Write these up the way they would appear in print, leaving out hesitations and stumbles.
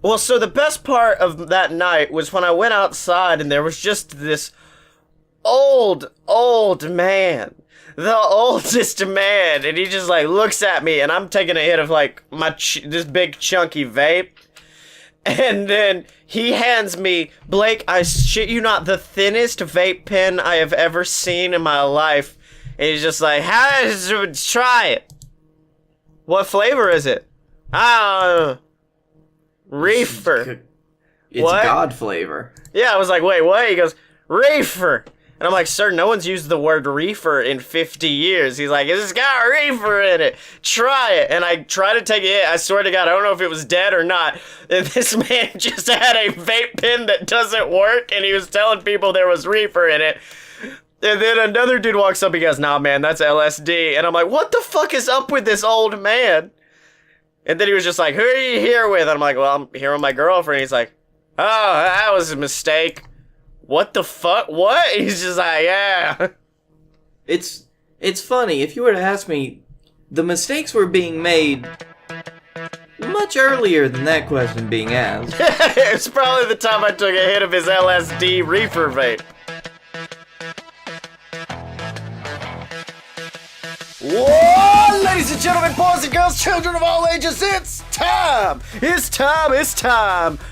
Well, so the best part of that night was when I went outside and there was just this old man. The oldest man. And he just, like, looks at me and I'm taking a hit of, like, this big chunky vape. And then he hands me, Blake, I shit you not, the thinnest vape pen I have ever seen in my life. And he's just like, try it. What flavor is it? Reefer. It's what? God flavor. Yeah, I was like, wait, what? He goes, reefer. And I'm like, sir, no one's used the word reefer in 50 years. He's like, it's got reefer in it. Try it. And I try to take a hit. I swear to God, I don't know if it was dead or not. And this man just had a vape pen that doesn't work, and he was telling people there was reefer in it. And then another dude walks up, he goes, nah, man, that's LSD. And I'm like, what the fuck is up with this old man? And then he was just like, who are you here with? And I'm like, well, I'm here with my girlfriend. He's like, oh, that was a mistake. What the fuck? What? He's just like, yeah. It's funny. If you were to ask me, the mistakes were being made much earlier than that question being asked. It's probably the time I took a hit of his LSD reefer vape. Whoa, ladies and gentlemen, boys and girls, children of all ages, it's time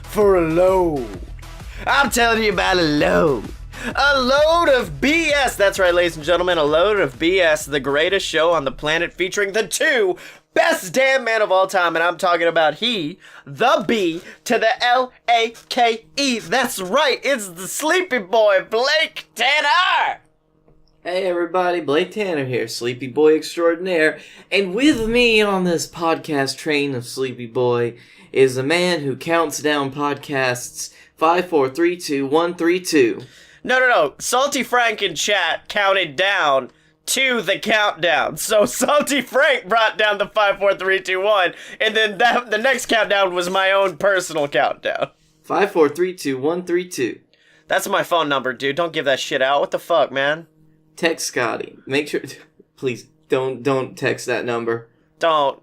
for a load. I'm telling you about a load. A load of BS. That's right, ladies and gentlemen, a load of BS, the greatest show on the planet featuring the two best damn men of all time. And I'm talking about he, the B to the L-A-K-E. That's right, it's the sleepy boy, Blake Tanner. Hey everybody, Blake Tanner here, Sleepy Boy Extraordinaire, and with me on this podcast train of Sleepy Boy is a man who counts down podcasts 5, 4, 3, 2, 1, 3, 2. No. Salty Frank in chat counted down to the countdown. So Salty Frank brought down the 5, 4, 3, 2, 1, and then the next countdown was my own personal countdown. 5, 4, 3, 2, 1, 3, 2. That's my phone number, dude. Don't give that shit out. What the fuck, man? Text Scottye. Make sure, please don't text that number. Don't.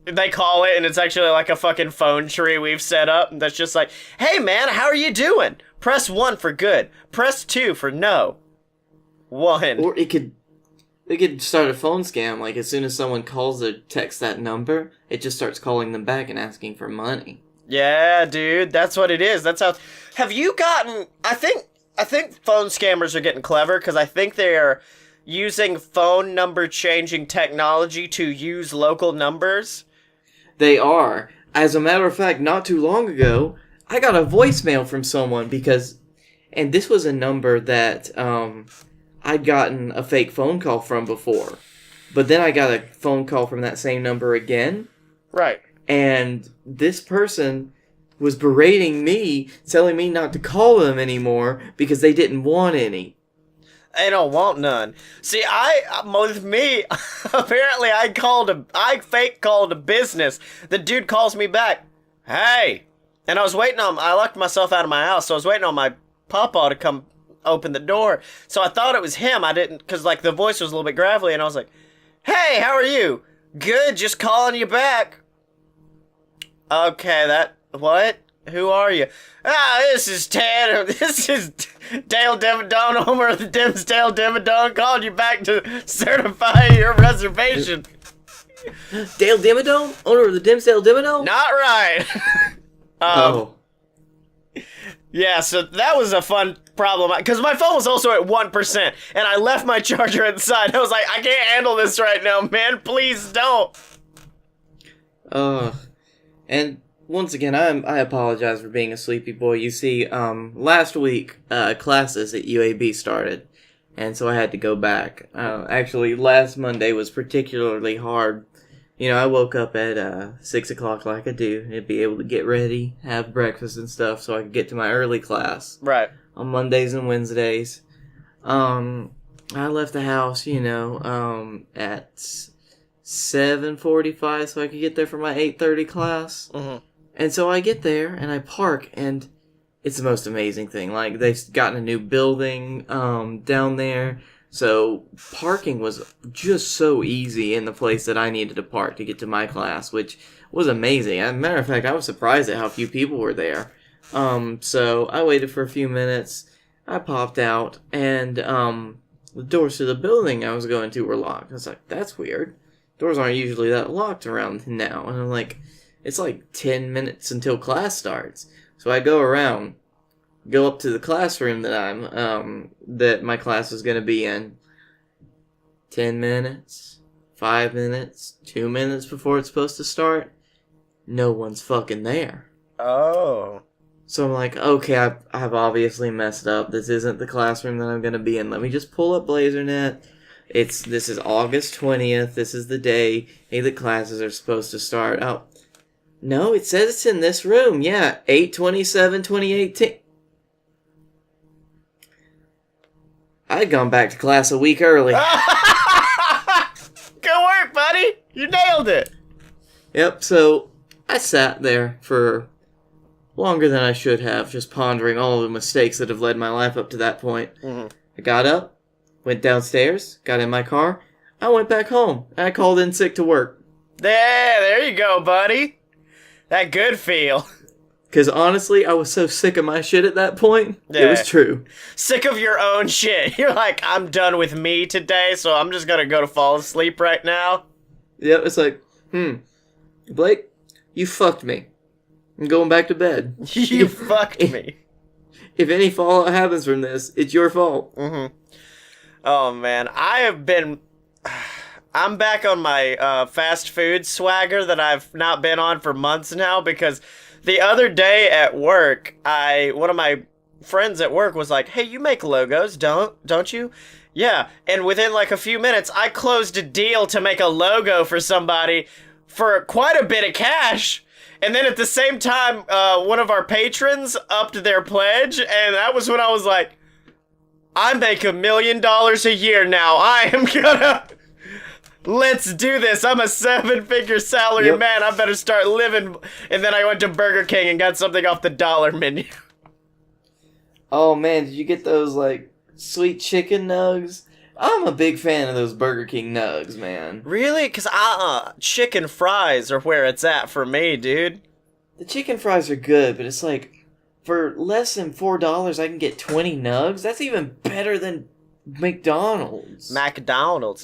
They call it and it's actually like a fucking phone tree we've set up that's just like, hey man, how are you doing? Press 1 for good. Press 2 for no. 1. Or it could start a phone scam. Like as soon as someone calls or texts that number, it just starts calling them back and asking for money. Yeah, dude, that's what it is. That's how. Have you gotten? I think phone scammers are getting clever because I think they are using phone number changing technology to use local numbers. They are. As a matter of fact, not too long ago, I got a voicemail from someone and this was a number that I'd gotten a fake phone call from before. But then I got a phone call from that same number again. Right. And this person was berating me, telling me not to call them anymore because they didn't want any. They don't want none. See, with me, apparently I fake called a business. The dude calls me back, hey, and I locked myself out of my house, so I was waiting on my papa to come open the door. So I thought it was him. I didn't, because like the voice was a little bit gravelly, and I was like, hey, how are you? Good, just calling you back. Okay, what? Who are you? This is Ted. This is Dale Dimmadome, owner of the Dimsdale Dimmadome, called you back to certify your reservation. Dale Dimmadome? Owner of the Dimsdale Dimmadome? Not right. Oh. Yeah, so that was a fun problem. Because my phone was also at 1%, and I left my charger inside. I was like, I can't handle this right now, man. Please don't. And once again, I apologize for being a sleepy boy. You see, last week, classes at UAB started, and so I had to go back. Actually, last Monday was particularly hard. You know, I woke up at 6 o'clock like I do, and be able to get ready, have breakfast and stuff, so I could get to my early class. Right. On Mondays and Wednesdays. I left the house, at 7:45, so I could get there for my 8:30 class. Mm-hmm. And so I get there, and I park, and it's the most amazing thing. Like, they've gotten a new building down there, So parking was just so easy in the place that I needed to park to get to my class, which was amazing. As a matter of fact, I was surprised at how few people were there. So I waited for a few minutes. I popped out, and the doors to the building I was going to were locked. I was like, that's weird. Doors aren't usually that locked around now. And I'm like, it's like 10 minutes until class starts. So I go around, go up to the classroom that my class is going to be in. 10 minutes, 5 minutes, 2 minutes before it's supposed to start. No one's fucking there. Oh. So I'm like, okay, I've obviously messed up. This isn't the classroom that I'm going to be in. Let me just pull up BlazerNet. This is August 20th. This is the day the classes are supposed to start. Oh, no, it says it's in this room. Yeah, 8/27/2018. I'd gone back to class a week early. Good work, buddy. You nailed it. Yep, so I sat there for longer than I should have, just pondering all the mistakes that have led my life up to that point. Mm-hmm. I got up, went downstairs, got in my car, I went back home, and I called in sick to work. There you go, buddy. That good feel. Because honestly, I was so sick of my shit at that point, Yeah. It was true. Sick of your own shit. You're like, I'm done with me today, so I'm just gonna go to fall asleep right now. Yep, it's like, Blake, you fucked me. I'm going back to bed. You fucked me. If any fallout happens from this, it's your fault. Mm-hmm. Oh, man. I'm back on my fast food swagger that I've not been on for months now, because the other day at work, one of my friends at work was like, hey, you make logos, don't you? Yeah. And within like a few minutes, I closed a deal to make a logo for somebody for quite a bit of cash. And then at the same time, one of our patrons upped their pledge, and that was when I was like, I make $1 million a year now. I am gonna... Let's do this. I'm a 7-figure salary man. I better start living. And then I went to Burger King and got something off the dollar menu. Oh, man, did you get those, like, sweet chicken nugs? I'm a big fan of those Burger King nugs, man. Really? Because, chicken fries are where it's at for me, dude. The chicken fries are good, but it's like, for less than $4, I can get 20 nugs? That's even better than McDonald's.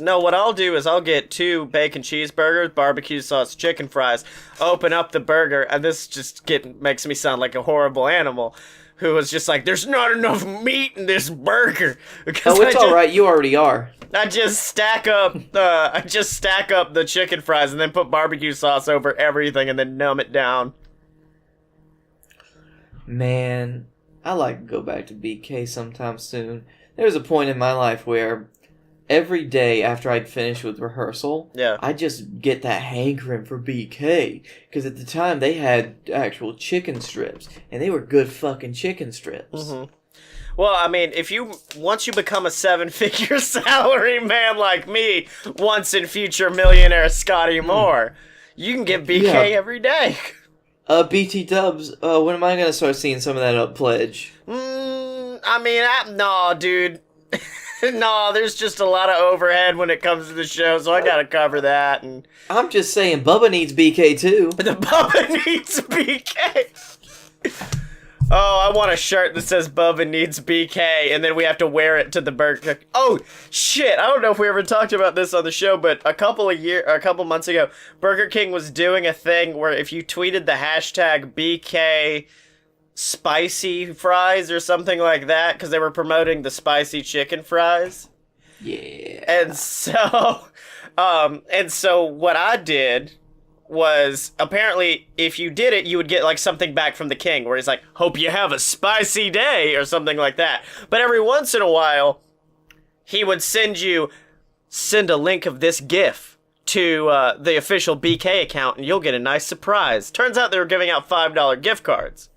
No, what I'll do is I'll get 2 bacon cheeseburgers, barbecue sauce, chicken fries, open up the burger, and this just makes me sound like a horrible animal who was just like, there's not enough meat in this burger. Oh, it's alright, you already are. I just stack up the chicken fries and then put barbecue sauce over everything and then numb it down. Man, I like to go back to BK sometime soon. There was a point in my life where every day after I'd finish with rehearsal, I'd just get that hankering for BK. Because at the time, they had actual chicken strips. And they were good fucking chicken strips. Mm-hmm. Well, I mean, once you become a 7-figure salary man like me, once in future millionaire Scottye Moore, you can get BK every day. BT Dubs, when am I going to start seeing some of that up pledge? No, dude. No, there's just a lot of overhead when it comes to the show, so I gotta cover that. And I'm just saying, Bubba needs BK too. The Bubba needs BK. Oh, I want a shirt that says Bubba needs BK, and then we have to wear it to the Burger King. Oh, shit, I don't know if we ever talked about this on the show, but a couple months ago, Burger King was doing a thing where if you tweeted the hashtag BK spicy fries or something like that, because they were promoting the spicy chicken fries. Yeah. And so what I did was, apparently, if you did it, you would get, like, something back from the king, where he's like, hope you have a spicy day, or something like that. But every once in a while, he would send a link of this GIF to the official BK account, and you'll get a nice surprise. Turns out they were giving out $5 gift cards.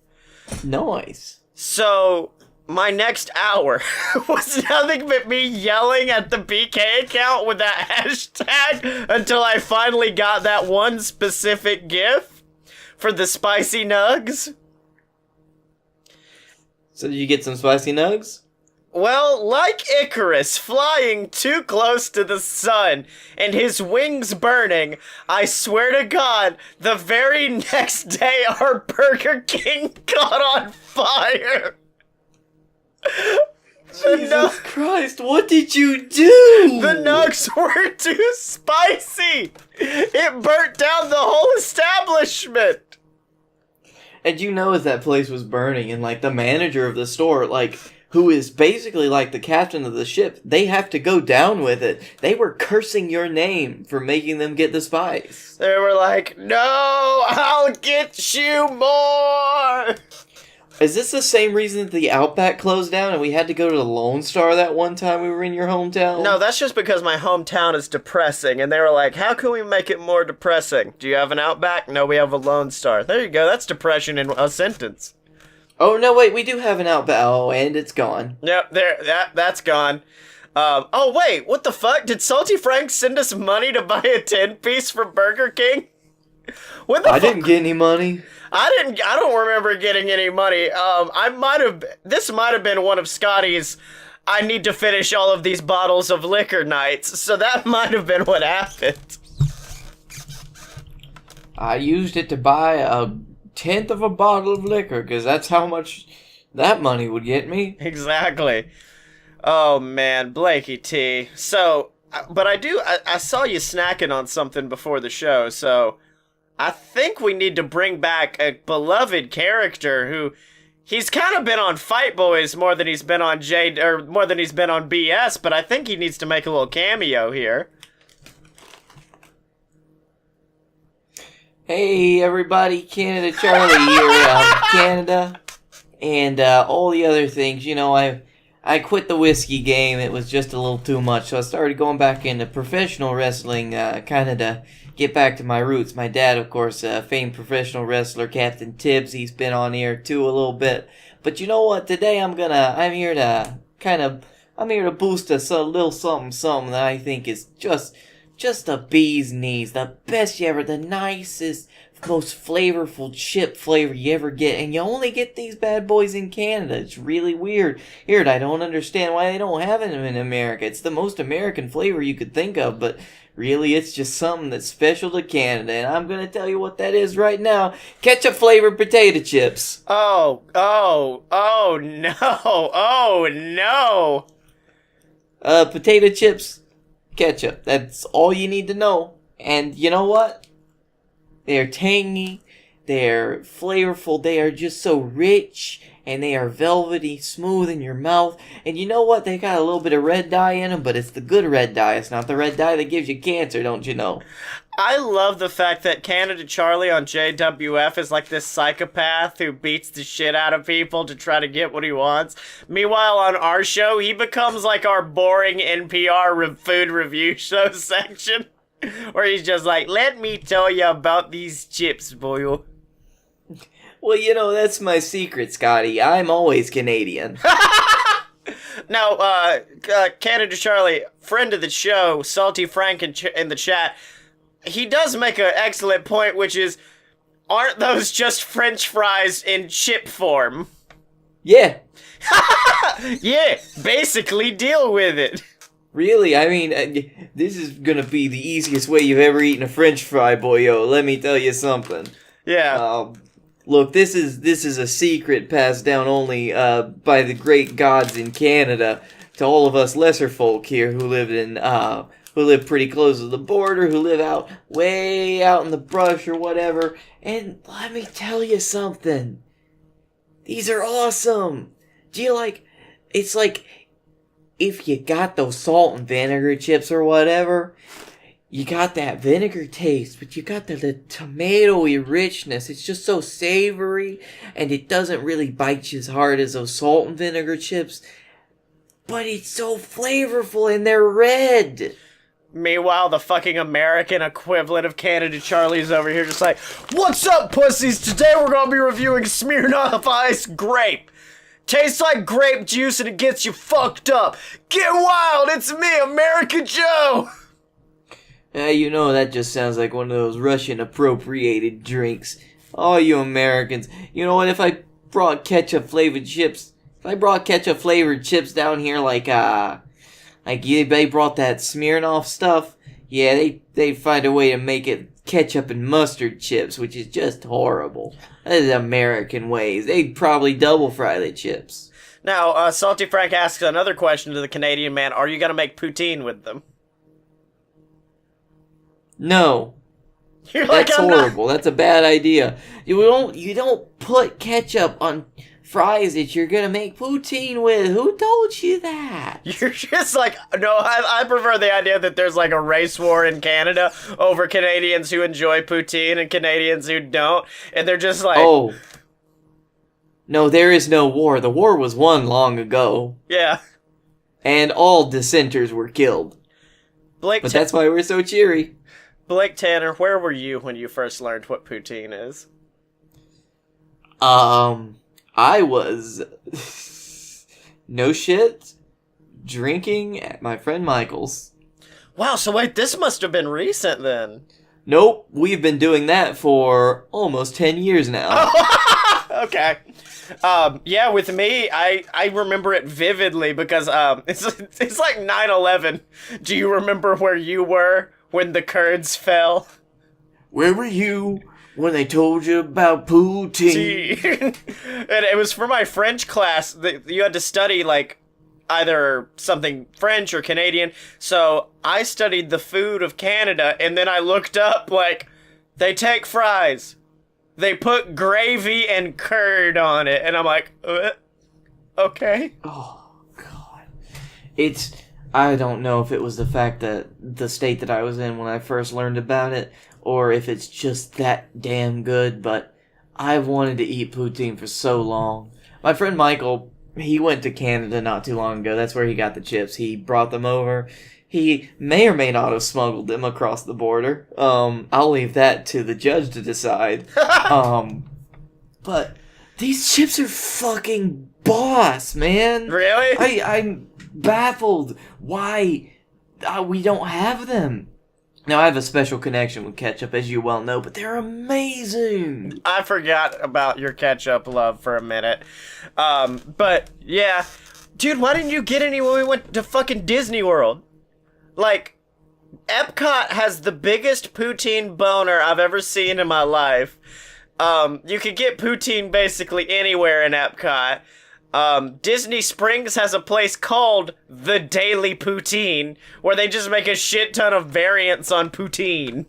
Nice. So, my next hour was nothing but me yelling at the BK account with that hashtag until I finally got that one specific GIF for the spicy nugs. So did you get some spicy nugs? Well, like Icarus, flying too close to the sun and his wings burning, I swear to God, the very next day our Burger King caught on fire. Jesus Christ, what did you do? The nugs were too spicy. It burnt down the whole establishment. And you know, as that place was burning, and like the manager of the store, like, who is basically like the captain of the ship, they have to go down with it. They were cursing your name for making them get the spice. They were like, no, I'll get you more. Is this the same reason that the Outback closed down and we had to go to the Lone Star that one time we were in your hometown? No, that's just because my hometown is depressing, and they were like, how can we make it more depressing? Do you have an Outback? No, we have a Lone Star. There you go, that's depression in a sentence. Oh, no, wait, we do have an Outback. Oh, and it's gone. Yep, that's gone. Oh, wait, what the fuck? Did Salty Frank send us money to buy a 10-piece from Burger King? What the fuck? I didn't get any money. I don't remember getting any money. This might have been one of Scotty's I need to finish all of these bottles of liquor nights, so that might have been what happened. I used it to buy a 10th of a bottle of liquor, because that's how much that money would get me. Exactly. Oh, man, Blakey T. So, but I saw you snacking on something before the show, so I think we need to bring back a beloved character who, he's kind of been on Fight Boys more than he's been on more than he's been on BS, but I think he needs to make a little cameo here. Hey everybody, Canada Charlie here, Canada, and all the other things. You know, I quit the whiskey game. It was just a little too much, so I started going back into professional wrestling, kind of to get back to my roots. My dad, of course, famed professional wrestler Captain Tibbs. He's been on here too a little bit. But you know what? Today I'm here to boost us a little something that I think is just the bee's knees, the best you ever, the nicest, most flavorful chip flavor you ever get, and you only get these bad boys in Canada. It's really weird. Here, I don't understand why they don't have them in America. It's the most American flavor you could think of, but really it's just something that's special to Canada, and I'm gonna tell you what that is right now. Ketchup flavored potato chips. Oh no. Potato chips, ketchup. That's all you need to know. And you know what? They're tangy, they're flavorful, they are just so rich, and they are velvety, smooth in your mouth. And you know what? They got a little bit of red dye in them, but it's the good red dye. It's not the red dye that gives you cancer, don't you know? I love the fact that Canada Charlie on JWF is like this psychopath who beats the shit out of people to try to get what he wants. Meanwhile, on our show, he becomes like our boring NPR food review show section, where he's just like, let me tell you about these chips, boy. Well, you know, that's my secret, Scotty. I'm always Canadian. Now, Canada Charlie, friend of the show, Salty Frank in the chat, he does make an excellent point, which is, aren't those just French fries in chip form? Yeah. Yeah, basically deal with it. Really? I mean, this is gonna be the easiest way you've ever eaten a French fry, boyo. Let me tell you something. Yeah. Look, this is a secret passed down only by the great gods in Canada to all of us lesser folk here who live pretty close to the border, who live way out in the brush or whatever. And let me tell you something. These are awesome. It's like, if you got those salt and vinegar chips or whatever, you got that vinegar taste, but you got the tomatoey richness. It's just so savory, and it doesn't really bite you as hard as those salt and vinegar chips. But it's so flavorful, and they're red. Meanwhile, the fucking American equivalent of Canada Charlie's over here just like, what's up, pussies? Today we're gonna be reviewing Smirnoff Ice Grape. Tastes like grape juice and it gets you fucked up. Get wild, it's me, America Joe! You know, that just sounds like one of those Russian-appropriated drinks. Oh, you Americans. You know what, if I brought ketchup-flavored chips, If I brought ketchup flavored chips down here, they brought that Smirnoff stuff. Yeah, they find a way to make it ketchup and mustard chips, which is just horrible. That is American ways. They'd probably double fry the chips. Now, Salty Frank asks another question to the Canadian man. Are you going to make poutine with them? No. You're like, That's horrible. That's a bad idea. You don't put ketchup on fries that you're gonna make poutine with. Who told you that? You're just like, no, I prefer the idea that there's like a race war in Canada over Canadians who enjoy poutine and Canadians who don't. And they're just like... Oh. No, there is no war. The war was won long ago. Yeah. And all dissenters were killed. But that's why we're so cheery. Blake Tanner, where were you when you first learned what poutine is? I was, no shit, drinking at my friend Michael's. Wow, so wait, this must have been recent then. Nope, we've been doing that for almost 10 years now. Okay. Yeah, with me, I remember it vividly because it's like 9/11. Do you remember where you were when the Kurds fell? Where were you when they told you about poutine? And it was for my French class that you had to study like either something French or Canadian. So I studied the food of Canada, and then I looked up like they take fries, they put gravy and curd on it, and I'm like, okay. Oh God, I don't know if it was the fact that the state that I was in when I first learned about it, or if it's just that damn good, but I've wanted to eat poutine for so long. My friend Michael, he went to Canada not too long ago. That's where he got the chips. He brought them over. He may or may not have smuggled them across the border. I'll leave that to the judge to decide. But these chips are fucking boss, man. Really? I'm baffled why we don't have them. Now, I have a special connection with ketchup, as you well know, but they're amazing. I forgot about your ketchup love for a minute. But, yeah. Dude, why didn't you get any when we went to fucking Disney World? Like, Epcot has the biggest poutine boner I've ever seen in my life. You could get poutine basically anywhere in Epcot. Disney Springs has a place called The Daily Poutine, where they just make a shit ton of variants on poutine.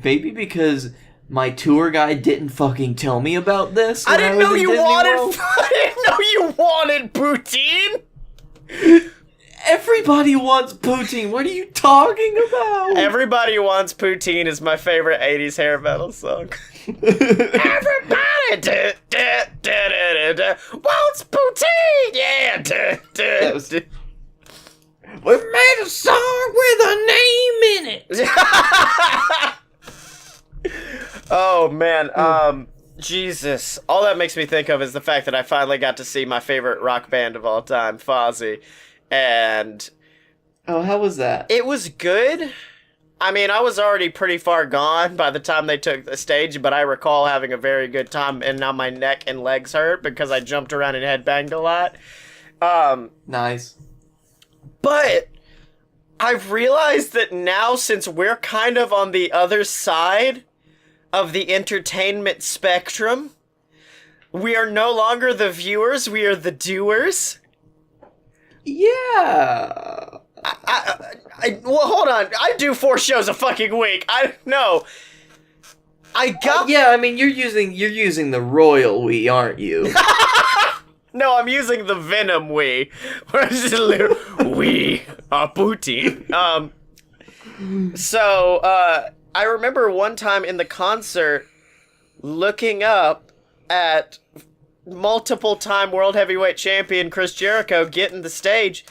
Maybe because my tour guide didn't fucking tell me about this. I didn't know you wanted poutine! Everybody wants poutine. What are you talking about? Everybody Wants Poutine is my favorite 80s hair metal song. Everybody wants poutine, yeah. We made a song with a name in it. Oh man, Jesus. All that makes me think of is the fact that I finally got to see my favorite rock band of all time, Fozzy, and how was that? it was good. I mean, I was already pretty far gone by the time they took the stage, but I recall having a very good time, and now my neck and legs hurt because I jumped around and headbanged a lot. Nice. But I've realized that now, since we're kind of on the other side of the entertainment spectrum, we are no longer the viewers, we are the doers. Yeah. Well, hold on. I do 4 shows a fucking week. I got... yeah, I mean, you're using the royal we, aren't you? No, I'm using the Venom we. We are Poutine. So, I remember one time in the concert looking up at multiple-time world heavyweight champion Chris Jericho getting the stage,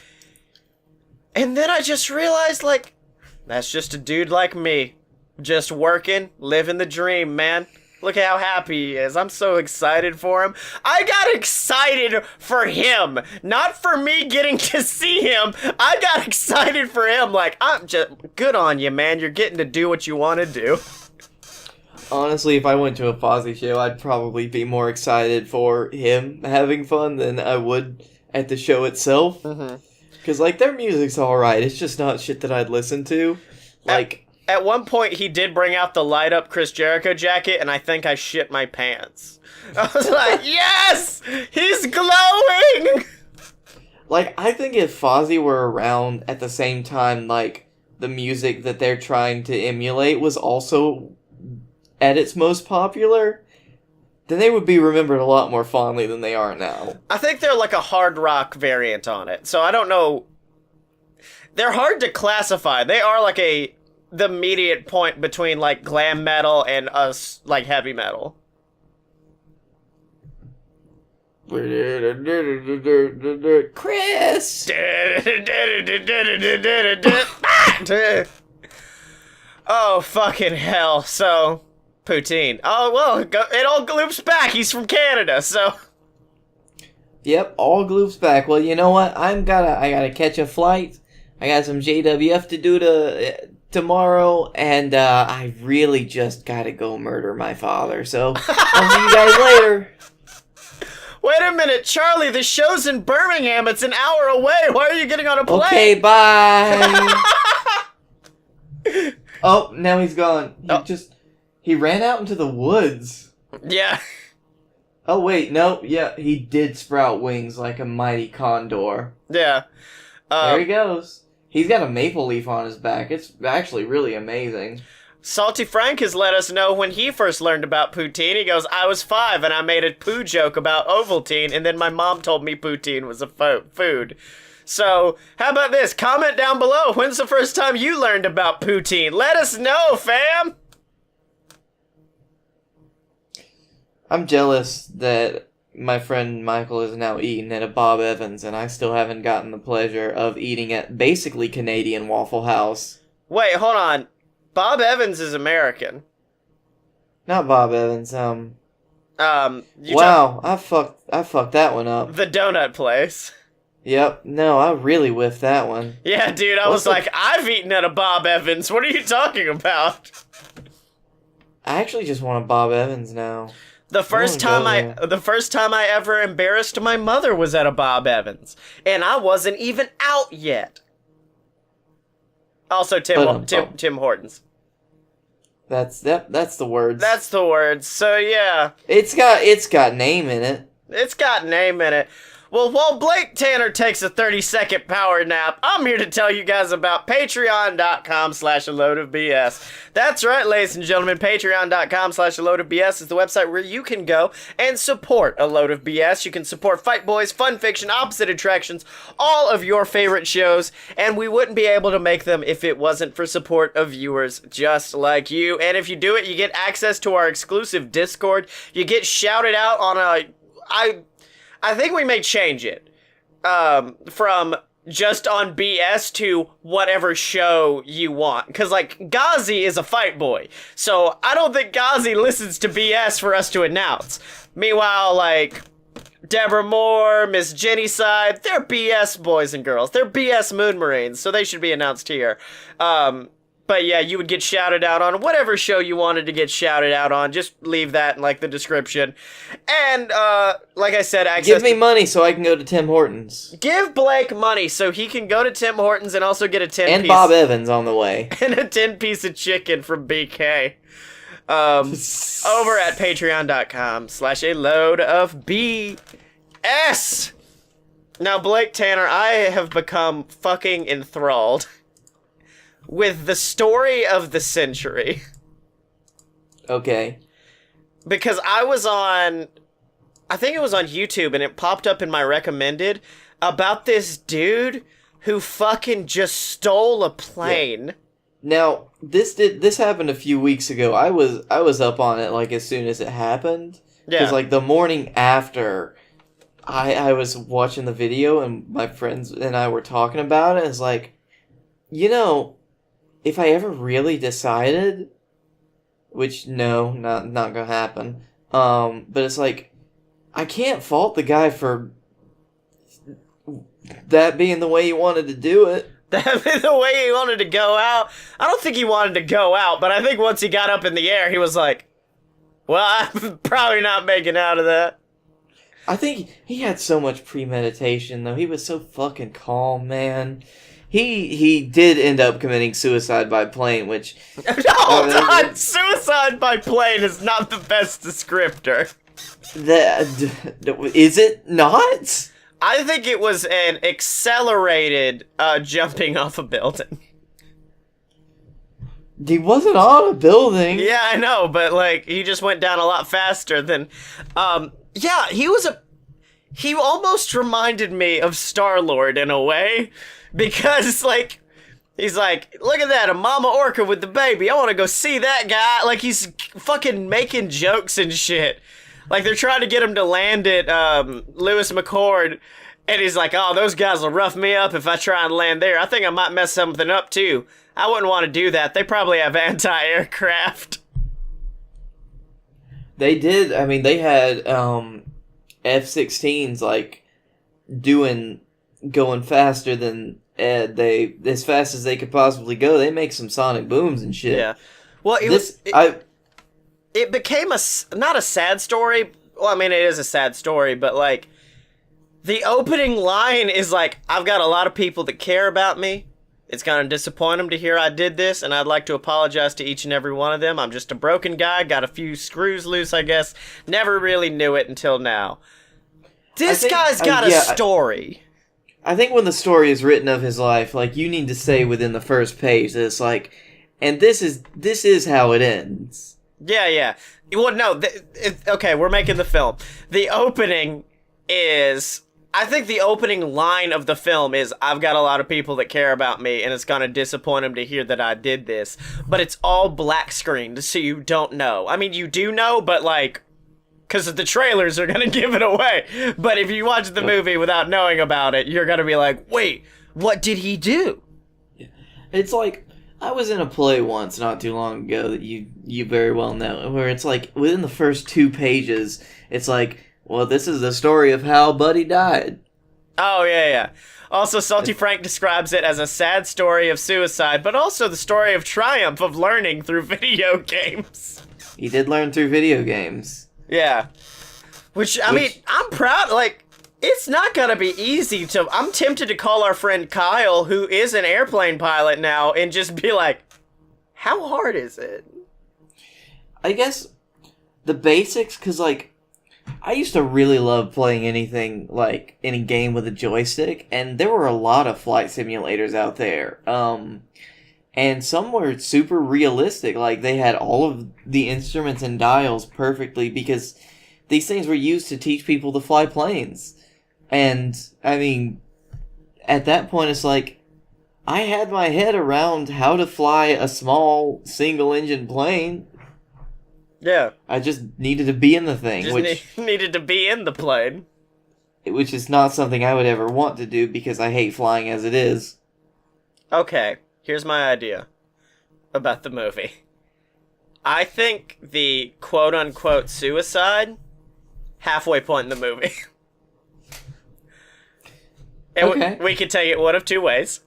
and then I just realized, like, that's just a dude like me. Just working, living the dream, man. Look at how happy he is. I'm so excited for him. I got excited for him. Not for me getting to see him. I got excited for him. Like, I'm just... Good on you, man. You're getting to do what you want to do. Honestly, if I went to a Fozzy show, I'd probably be more excited for him having fun than I would at the show itself. Because, like, their music's alright. It's just not shit that I'd listen to. Like, at one point, he did bring out the light up Chris Jericho jacket, and I think I shit my pants. I was like, yes! He's glowing! Like, I think if Fozzy were around at the same time, like, the music that they're trying to emulate was also at its most popular, then they would be remembered a lot more fondly than they are now. I think they're like a hard rock variant on it, so I don't know. They're hard to classify. They are like the median point between like glam metal and us like heavy metal. Chris! Oh, fucking hell. So, poutine. Oh, well, it all loops back. He's from Canada, so. Yep, all loops back. Well, you know what? I gotta catch a flight. I got some JWF to do tomorrow, and I really just gotta go murder my father. So, I'll see you guys later. Wait a minute, Charlie, the show's in Birmingham. It's an hour away. Why are you getting on a plane? Okay, bye. Oh, now he's gone. He ran out into the woods. Yeah. Oh, wait, no. Yeah, he did sprout wings like a mighty condor. Yeah. There he goes. He's got a maple leaf on his back. It's actually really amazing. Salty Frank has let us know when he first learned about poutine. He goes, I was 5 and I made a poo joke about Ovaltine, and then my mom told me poutine was a food. So, how about this? Comment down below. When's the first time you learned about poutine? Let us know, fam! I'm jealous that my friend Michael is now eating at a Bob Evans, and I still haven't gotten the pleasure of eating at basically Canadian Waffle House. Wait, hold on. Bob Evans is American. Not Bob Evans, Wow, I fucked that one up. The donut place. Yep, no, I really whiffed that one. Yeah, dude, I was like, I've eaten at a Bob Evans. What are you talking about? I actually just want a Bob Evans now. The first time I ever embarrassed my mother was at a Bob Evans, and I wasn't even out yet. Also, Tim Hortons. That's the words. That's the words. So yeah, it's got name in it. It's got name in it. Well, while Blake Tanner takes a 30-second power nap, I'm here to tell you guys about patreon.com/a-load-of-BS. That's right, ladies and gentlemen, patreon.com/a-load-of-BS is the website where you can go and support A Load of BS. You can support Fight Boys, Fun Fiction, Opposite Attractions, all of your favorite shows, and we wouldn't be able to make them if it wasn't for support of viewers just like you. And if you do it, you get access to our exclusive Discord. You get shouted out on I think we may change it from just on BS to whatever show you want. Because, like, Ghazi is a fight boy. So I don't think Ghazi listens to BS for us to announce. Meanwhile, like, Deborah Moore, Miss Jenny Side, they're BS boys and girls. They're BS Moon Marines, so they should be announced here. But yeah, you would get shouted out on whatever show you wanted to get shouted out on. Just leave that in, like, the description. And, like I said, give me money so I can go to Tim Hortons. Give Blake money so he can go to Tim Hortons and also get a 10-piece. And Bob Evans on the way. And a 10-piece of chicken from BK. Over at patreon.com/a-load-of-BS. Now, Blake Tanner, I have become fucking enthralled with the story of the century. Okay. Because I think it was on YouTube, and it popped up in my recommended about this dude who fucking just stole a plane. Yeah. Now, this happened a few weeks ago. I was up on it, like, as soon as it happened. Yeah. Because, like, the morning after, I was watching the video, and my friends and I were talking about it, and it's like, you know, if I ever really decided, which, no, not gonna happen, but it's like, I can't fault the guy for that being the way he wanted to do it. That being the way he wanted to go out. I don't think he wanted to go out, but I think once he got up in the air, he was like, Well, I'm probably not making out of that. I think he had so much premeditation, though. He was so fucking calm, man. He did end up committing suicide by plane, which... Hold on! Suicide by plane is not the best descriptor. Is it not? I think it was an accelerated jumping off a building. He wasn't on a building. Yeah, I know, but, like, he just went down a lot faster than... yeah, he almost reminded me of Star-Lord in a way, because, like, he's like, look at that, a mama orca with the baby, I want to go see that guy. Like, he's fucking making jokes and shit. Like, they're trying to get him to land at Lewis McChord, and he's like, oh, those guys will rough me up if I try and land there. I think I might mess something up, too. I wouldn't want to do that. They probably have anti-aircraft. They did. I mean, they had F-16s, like, going faster than as fast as they could possibly go. They make some sonic booms and shit. Yeah. Well, it became not a sad story. Well, I mean, it is a sad story, but, like, the opening line is like, I've got a lot of people that care about me. It's gonna disappoint them to hear I did this, and I'd like to apologize to each and every one of them. I'm just a broken guy, got a few screws loose, I guess. Never really knew it until now. This guy's got a story. I think when the story is written of his life, like, you need to say within the first page that it's like, and this is how it ends. Yeah. Well, no, okay, we're making the film. The opening is... I think the opening line of the film is, I've got a lot of people that care about me, and it's gonna disappoint them to hear that I did this. But it's all black screened, so you don't know. I mean, you do know, but, like, because the trailers are gonna give it away. But if you watch the movie without knowing about it, you're gonna be like, wait, what did he do? It's like, I was in a play once not too long ago that you very well know, where it's like, within the first 2 pages, it's like, well, this is the story of how Buddy died. Oh, yeah. Also, Salty Frank describes it as a sad story of suicide, but also the story of triumph of learning through video games. He did learn through video games. Yeah. Which, I mean, I'm proud, like, it's not gonna be easy to... I'm tempted to call our friend Kyle, who is an airplane pilot now, and just be like, how hard is it? I guess the basics, because, like, I used to really love playing anything, like, any game with a joystick, and there were a lot of flight simulators out there. And some were super realistic, like, they had all of the instruments and dials perfectly, because these things were used to teach people to fly planes. And, I mean, at that point, it's like, I had my head around how to fly a small, single-engine plane. Yeah. I just needed to be in the thing. Needed to be in the plane. Which is not something I would ever want to do because I hate flying as it is. Okay, here's my idea about the movie. I think the quote-unquote suicide, halfway point in the movie. And okay. we could take it one of 2 ways.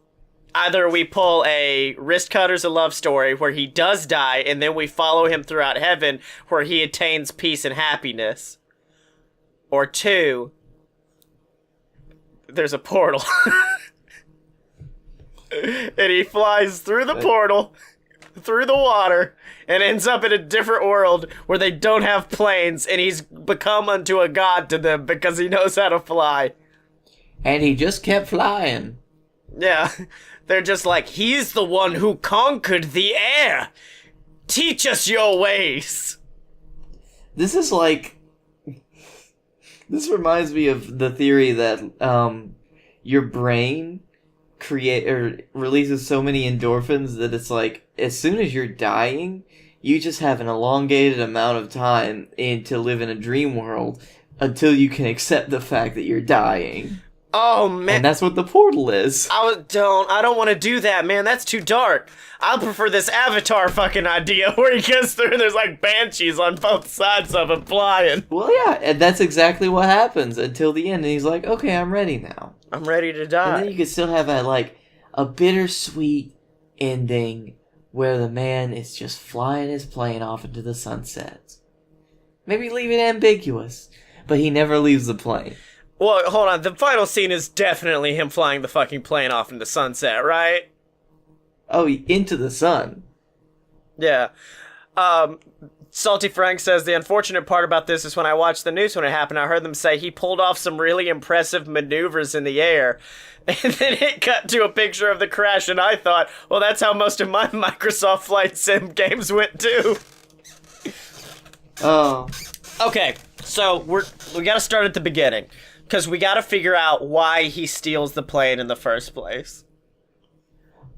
Either we pull a Wrist Cutters a Love Story where he does die, and then we follow him throughout heaven where he attains peace and happiness. Or 2, there's a portal. And he flies through the portal, through the water, and ends up in a different world where they don't have planes, and he's become unto a god to them because he knows how to fly. And he just kept flying. Yeah. They're just like, he's the one who conquered the air. Teach us your ways. This is like... This reminds me of the theory that your brain releases so many endorphins that it's like, as soon as you're dying, you just have an elongated amount of time to live in a dream world until you can accept the fact that you're dying. Oh, man. And that's what the portal is. I don't want to do that, man. That's too dark. I prefer this Avatar fucking idea where he gets through and there's like banshees on both sides of him flying. Well, yeah, and that's exactly what happens until the end. And he's like, okay, I'm ready now. I'm ready to die. And then you can still have a bittersweet ending where the man is just flying his plane off into the sunset. Maybe leave it ambiguous. But he never leaves the plane. Well, hold on. The final scene is definitely him flying the fucking plane off into sunset, right? Oh, into the sun. Yeah. Salty Frank says, the unfortunate part about this is when I watched the news when it happened, I heard them say he pulled off some really impressive maneuvers in the air. And then it cut to a picture of the crash, and I thought, well, that's how most of my Microsoft Flight Sim games went too. Oh. Okay, so we gotta start at the beginning. Because we gotta figure out why he steals the plane in the first place.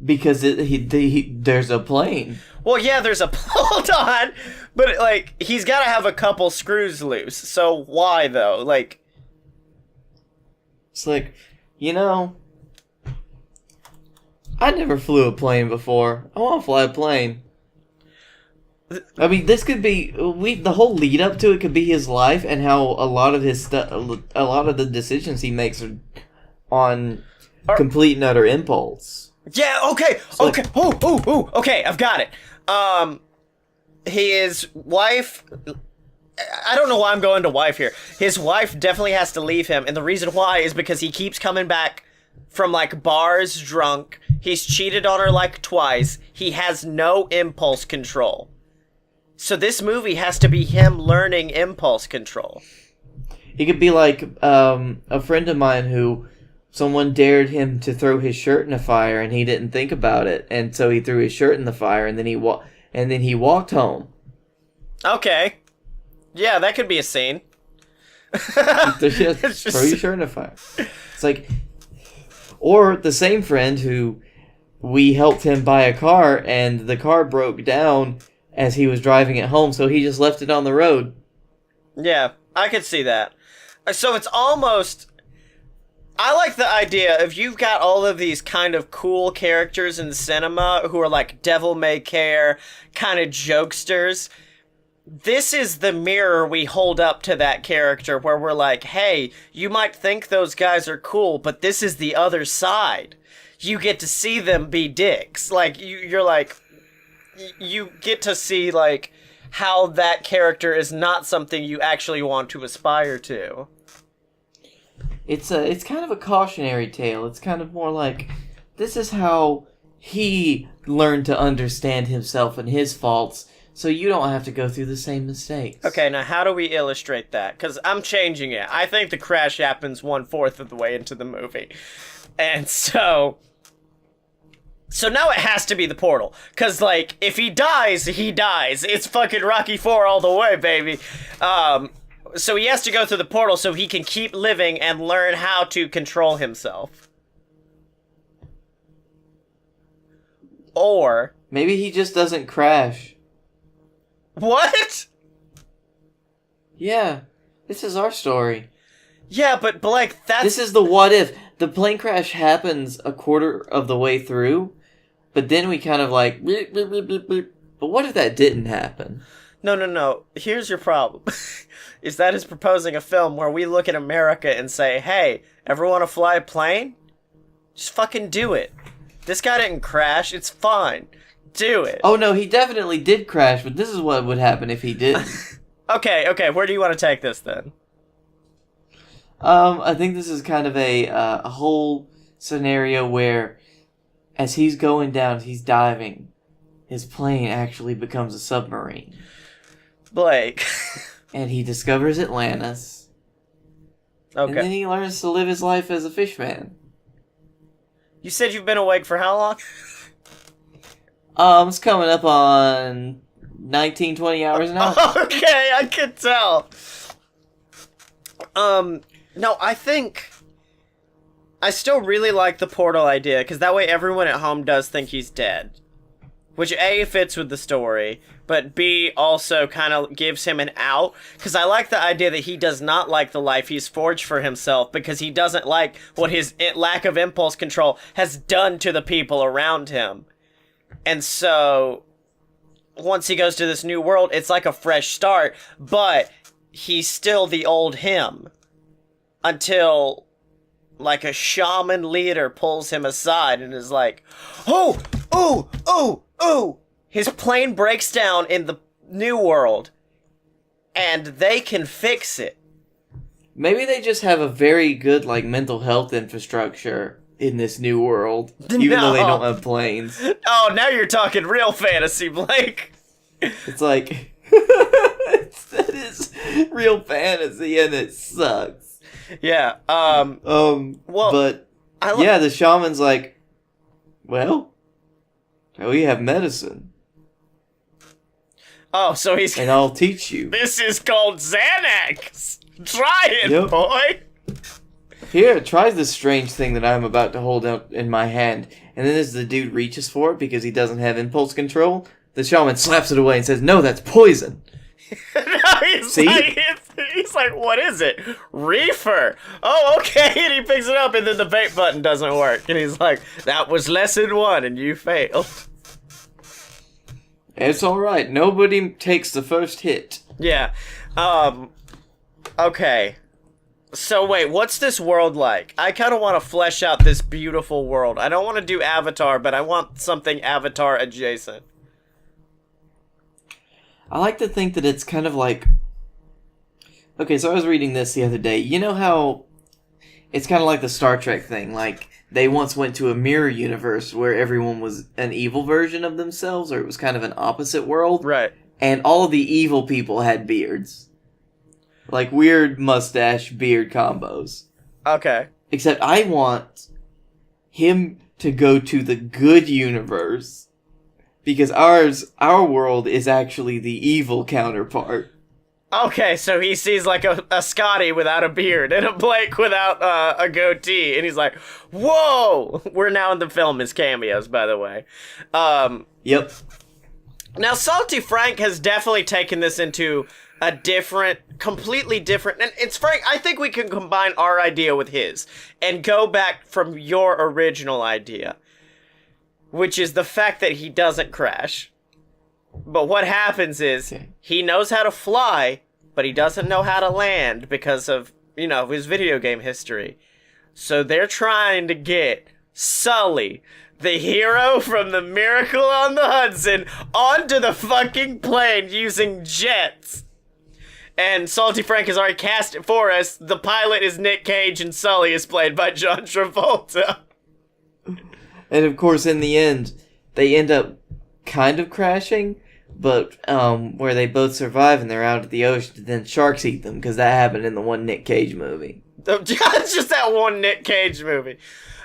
Because there's a plane. Well, yeah, there's a... Hold on! But, like, he's gotta have a couple screws loose. So why, though? Like... It's like, you know... I never flew a plane before. I want to fly a plane. I mean, this could be... the whole lead up to it could be his life and how a lot of his a lot of the decisions he makes are on complete and utter impulse. Yeah, okay, So okay, okay, I've got it. His wife... I don't know why I'm going to wife here. His wife definitely has to leave him, and the reason why is because he keeps coming back from, like, bars drunk. He's cheated on her, like, twice. He has no impulse control. So this movie has to be him learning impulse control. He could be like a friend of mine who someone dared him to throw his shirt in a fire and he didn't think about it, and so he threw his shirt in the fire and then he walked home. Okay. Yeah, that could be a scene. Throw your shirt in the fire. It's like, or the same friend who we helped him buy a car and the car broke down as he was driving it home, so he just left it on the road. Yeah, I could see that. So it's almost... I like the idea of you've got all of these kind of cool characters in cinema who are like devil-may-care kind of jokesters. This is the mirror we hold up to that character where we're like, hey, you might think those guys are cool, but this is the other side. You get to see them be dicks. Like, you're like... You get to see, like, how that character is not something you actually want to aspire to. It's kind of a cautionary tale. It's kind of more like, this is how he learned to understand himself and his faults, so you don't have to go through the same mistakes. Okay, now how do we illustrate that? Because I'm changing it. I think the crash happens 1/4 of the way into the movie. And so now it has to be the portal. Because, like, if he dies, he dies. It's fucking Rocky IV all the way, baby. So he has to go through the portal so he can keep living and learn how to control himself. Or... Maybe he just doesn't crash. What? Yeah, this is our story. Yeah, but Blake, that's... This is the what if. The plane crash happens a quarter of the way through, but then we kind of like... Bleep, bleep, bleep, bleep, bleep. But what if that didn't happen? No. Here's your problem. Is that is proposing a film where we look at America and say, hey, ever want to fly a plane? Just fucking do it. This guy didn't crash. It's fine. Do it. Oh, no, he definitely did crash, but this is what would happen if he didn't. Okay. Where do you want to take this, then? I think this is kind of a whole scenario where, as he's going down, he's diving, his plane actually becomes a submarine. Blake. And he discovers Atlantis. Okay. And then he learns to live his life as a fishman. You said you've been awake for how long? It's coming up on 19, 20 hours now. Okay, I could tell. No, I think... I still really like the portal idea, because that way everyone at home does think he's dead. Which, A, fits with the story, but B, also kind of gives him an out. Because I like the idea that he does not like the life he's forged for himself, because he doesn't like what his lack of impulse control has done to the people around him. And so, once he goes to this new world, it's like a fresh start, but he's still the old him. Until, like, a shaman leader pulls him aside and is like, oh! His plane breaks down in the new world. and they can fix it. Maybe they just have a very good, like, mental health infrastructure in this new world, even though they don't have planes. Oh, now you're talking real fantasy, Blake. It's like, that is real fantasy, and it sucks. Yeah, well, but, the shaman's like, well, we have medicine. Oh, so he's... And I'll teach you. This is called Xanax! Try it, boy! Here, try this strange thing that I'm about to hold out in my hand. And then as the dude reaches for it because he doesn't have impulse control, the shaman slaps it away and says, no, that's poison. He's like, what is it? Reefer. Oh, okay. And he picks it up, and then the vape button doesn't work. And he's like, that was lesson 1, and you failed. It's alright. Nobody takes the first hit. Yeah. Okay. So wait, what's this world like? I kind of want to flesh out this beautiful world. I don't want to do Avatar, but I want something Avatar adjacent. I like to think that it's kind of like... Okay, so I was reading this the other day. You know how it's kind of like the Star Trek thing? Like, they once went to a mirror universe where everyone was an evil version of themselves, or it was kind of an opposite world. Right. And all of the evil people had beards. Like, weird mustache beard combos. Okay. Except I want him to go to the good universe. Because our world is actually the evil counterpart. Okay, so he sees like a Scottye without a beard and a Blake without a goatee, and he's like, whoa! We're now in the film as cameos, by the way. Yep. Now, Salty Frank has definitely taken this into a completely different, and it's Frank, I think we can combine our idea with his and go back from your original idea, which is the fact that he doesn't crash. But what happens is, he knows how to fly, but he doesn't know how to land because of, his video game history. So they're trying to get Sully, the hero from the Miracle on the Hudson, onto the fucking plane using jets. And Salty Frank has already cast it for us. The pilot is Nick Cage and Sully is played by John Travolta. And of course, in the end, they end up kind of crashing, but where they both survive and they're out at the ocean, then sharks eat them, because that happened in the one Nick Cage movie. It's just that one Nick Cage movie.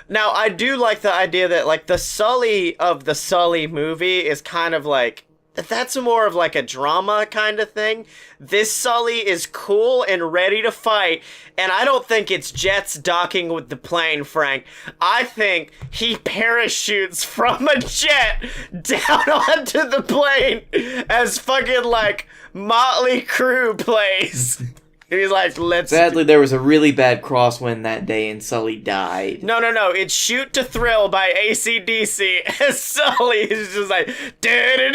Now, I do like the idea that, like, the Sully of the Sully movie is kind of like, that's more of like a drama kind of thing. This Sully is cool and ready to fight, and I don't think it's jets docking with the plane, Frank. I think he parachutes from a jet down onto the plane as fucking like Motley Crue plays. And he's like, Sadly, there was a really bad crosswind that day, and Sully died. No. It's Shoot to Thrill by AC/DC. And Sully is just like, and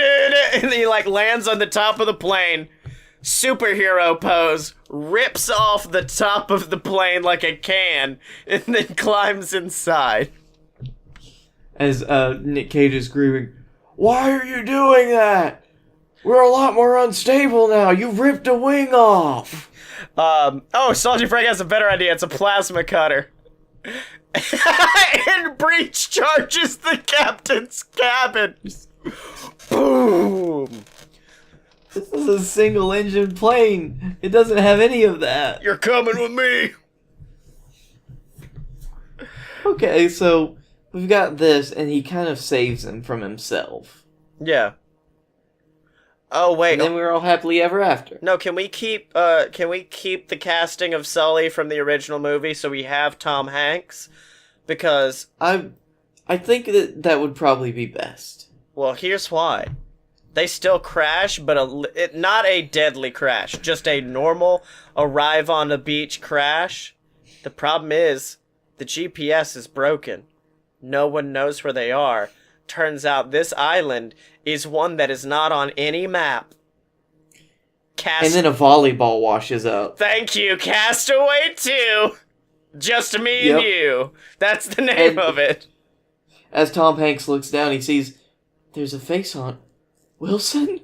then he like lands on the top of the plane, superhero pose, rips off the top of the plane like a can, and then climbs inside. As Nick Cage is screaming, "Why are you doing that? We're a lot more unstable now. You ripped a wing off." Salty Frank has a better idea. It's a plasma cutter. And Breach charges the captain's cabin. Boom. This is a single engine plane. It doesn't have any of that. You're coming with me. Okay, so we've got this, and he kind of saves him from himself. Yeah. Oh wait. And then we're all happily ever after. No, can we keep the casting of Sully from the original movie so we have Tom Hanks? Because I think that would probably be best. Well, here's why. They still crash, but not a deadly crash, just a normal arrive on the beach crash. The problem is the GPS is broken. No one knows where they are. Turns out this island is one that is not on any map. And then a volleyball washes up. Thank you, Castaway 2. Just me and you. That's the name of it. As Tom Hanks looks down, he sees there's a face on Wilson?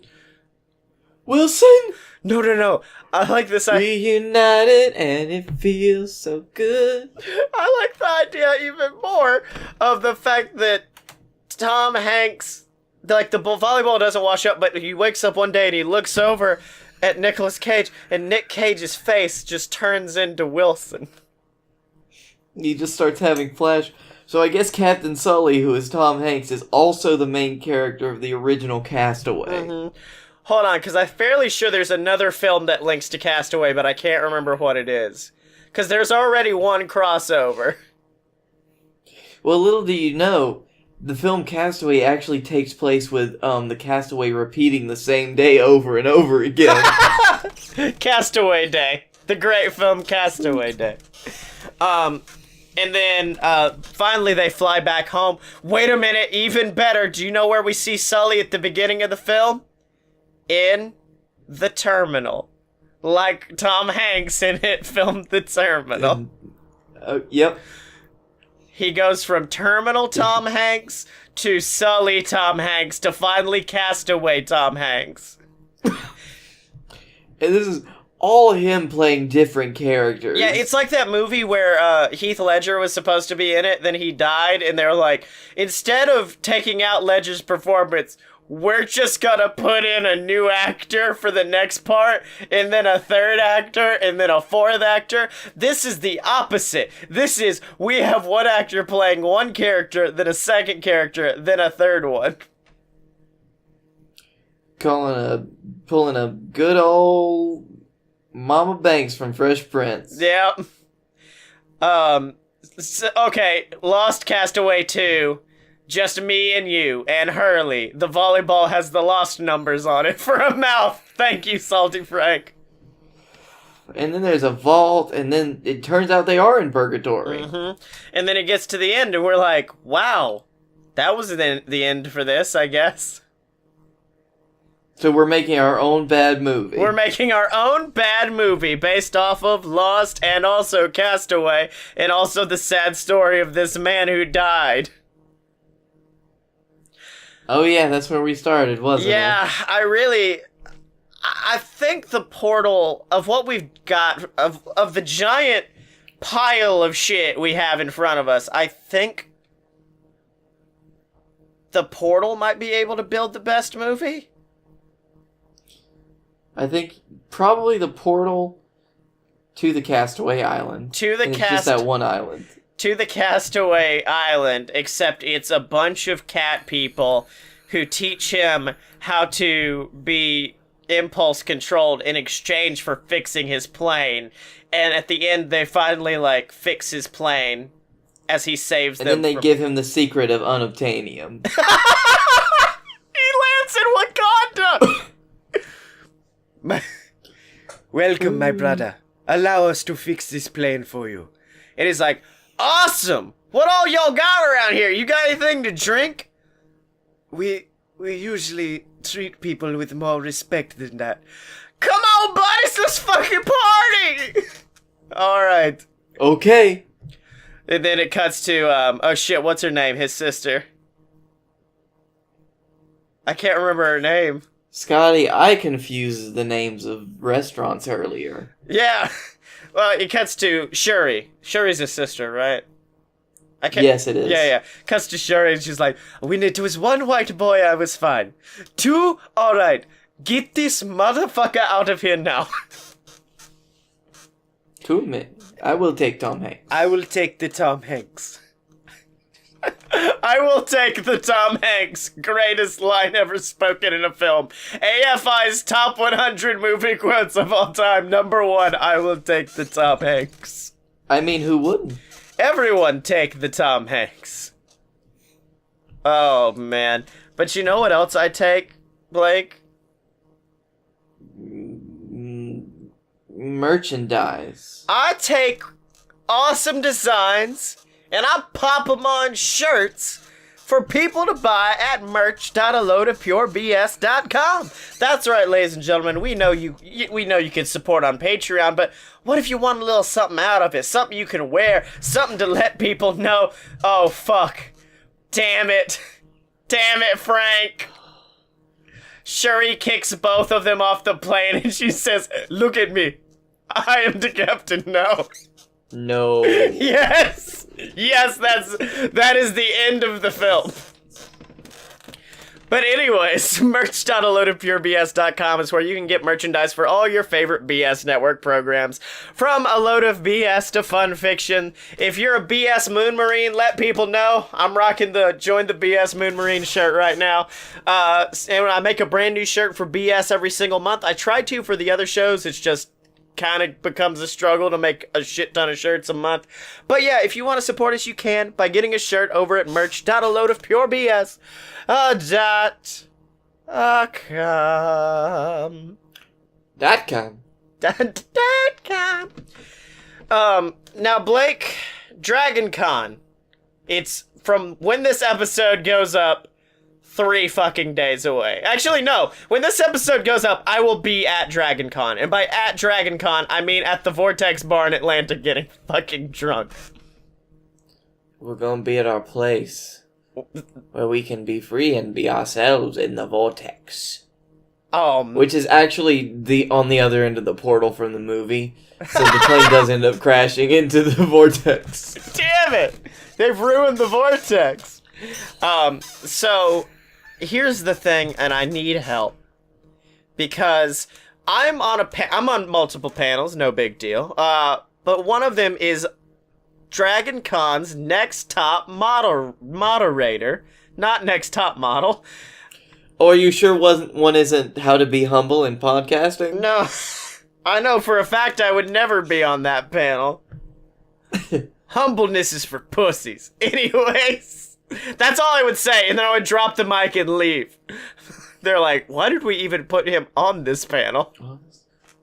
Wilson? No. I like this idea. Reunited and it feels so good. I like the idea even more of the fact that Tom Hanks, like, the volleyball doesn't wash up, but he wakes up one day and he looks over at Nicolas Cage, and Nick Cage's face just turns into Wilson. He just starts having flash. So I guess Captain Sully, who is Tom Hanks, is also the main character of the original Castaway. Mm-hmm. Hold on, because I'm fairly sure there's another film that links to Castaway, but I can't remember what it is. Because there's already one crossover. Well, little do you know, the film Castaway actually takes place with the castaway repeating the same day over and over again. Castaway Day. The great film Castaway Day. And then finally they fly back home. Wait a minute, even better. Do you know where we see Sully at the beginning of the film? In the terminal. Like Tom Hanks in it filmed The Terminal. Yep. He goes from Terminal Tom Hanks to Sully Tom Hanks to finally Castaway Tom Hanks. And this is all him playing different characters. Yeah, it's like that movie where Heath Ledger was supposed to be in it, then he died, and they're like, instead of taking out Ledger's performance, we're just gonna put in a new actor for the next part, and then a third actor, and then a fourth actor. This is the opposite. This is, we have one actor playing one character, then a second character, then a third one. Pulling a good old Mama Banks from Fresh Prince. Yep. Okay, Lost Castaway 2. Just me and you, and Hurley. The volleyball has the lost numbers on it for a mouth. Thank you, Salty Frank. And then there's a vault, and then it turns out they are in purgatory. Mm-hmm. And then it gets to the end, and we're like, wow, that was the end for this, I guess. So we're making our own bad movie. We're making our own bad movie based off of Lost and also Castaway, and also the sad story of this man who died. Oh yeah, that's where we started, wasn't it? Yeah, I think the portal of what we've got, of the giant pile of shit we have in front of us, I think the portal might be able to build the best movie. I think probably the portal to the Castaway Island. It's just that one island. To the Castaway Island, except it's a bunch of cat people who teach him how to be impulse controlled in exchange for fixing his plane. And at the end, they finally, like, fix his plane as he saves them. And then they give him the secret of unobtainium. He lands in Wakanda! Welcome, my brother. Allow us to fix this plane for you. And he's like, awesome! What all y'all got around here? You got anything to drink? We usually treat people with more respect than that. Come on, buddies, let's fucking party! Alright. Okay. And then it cuts to, oh shit, what's her name? His sister. I can't remember her name. Scottye, I confused the names of restaurants earlier. Yeah. Well, it cuts to Shuri. Shuri's his sister, right? Yes, it is. Yeah. Cuts to Shuri and she's like, it was one white boy, I was fine. 2? Alright. Get this motherfucker out of here now. To admit, I will take Tom Hanks. I will take the Tom Hanks. I will take the Tom Hanks. Greatest line ever spoken in a film. AFI's top 100 movie quotes of all time. Number 1, I will take the Tom Hanks. I mean, who wouldn't? Everyone take the Tom Hanks. Oh, man. But you know what else I take, Blake? Merchandise. I take awesome designs and I pop them on shirts for people to buy at merch.aloadofpurebs.com. That's right, ladies and gentlemen. We know you can support on Patreon, but what if you want a little something out of it? Something you can wear, something to let people know, oh, fuck. Damn it. Damn it, Frank. Shuri kicks both of them off the plane and she says, "Look at me. I am the captain now." No. Yes! Yes, that is the end of the film. But anyways, merch.aloadofpurebs.com is where you can get merchandise for all your favorite BS Network programs. From A Load of BS to Fun Fiction. If you're a BS Moon Marine, let people know. I'm rocking the Join the BS Moon Marine shirt right now. And I make a brand new shirt for BS every single month. I try to for the other shows. It's just kind of becomes a struggle to make a shit ton of shirts a month. But yeah, if you want to support us, you can by getting a shirt over at merch.aloadofpurebs.com. Now Blake, Dragon Con. It's from when this episode goes up 3 fucking days away. Actually, no. When this episode goes up, I will be at Dragon Con. And by at Dragon Con, I mean at the Vortex Bar in Atlanta getting fucking drunk. We're gonna be at our place where we can be free and be ourselves in the Vortex. Which is actually on the other end of the portal from the movie. So the plane does end up crashing into the Vortex. Damn it! They've ruined the Vortex. So here's the thing, and I need help because I'm on multiple panels, no big deal. But one of them is Dragon Con's next top moderator, not next top model. Oh, are you sure one isn't how to be humble in podcasting? No, I know for a fact I would never be on that panel. Humbleness is for pussies. Anyways, that's all I would say, and then I would drop the mic and leave. They're like, why did we even put him on this panel?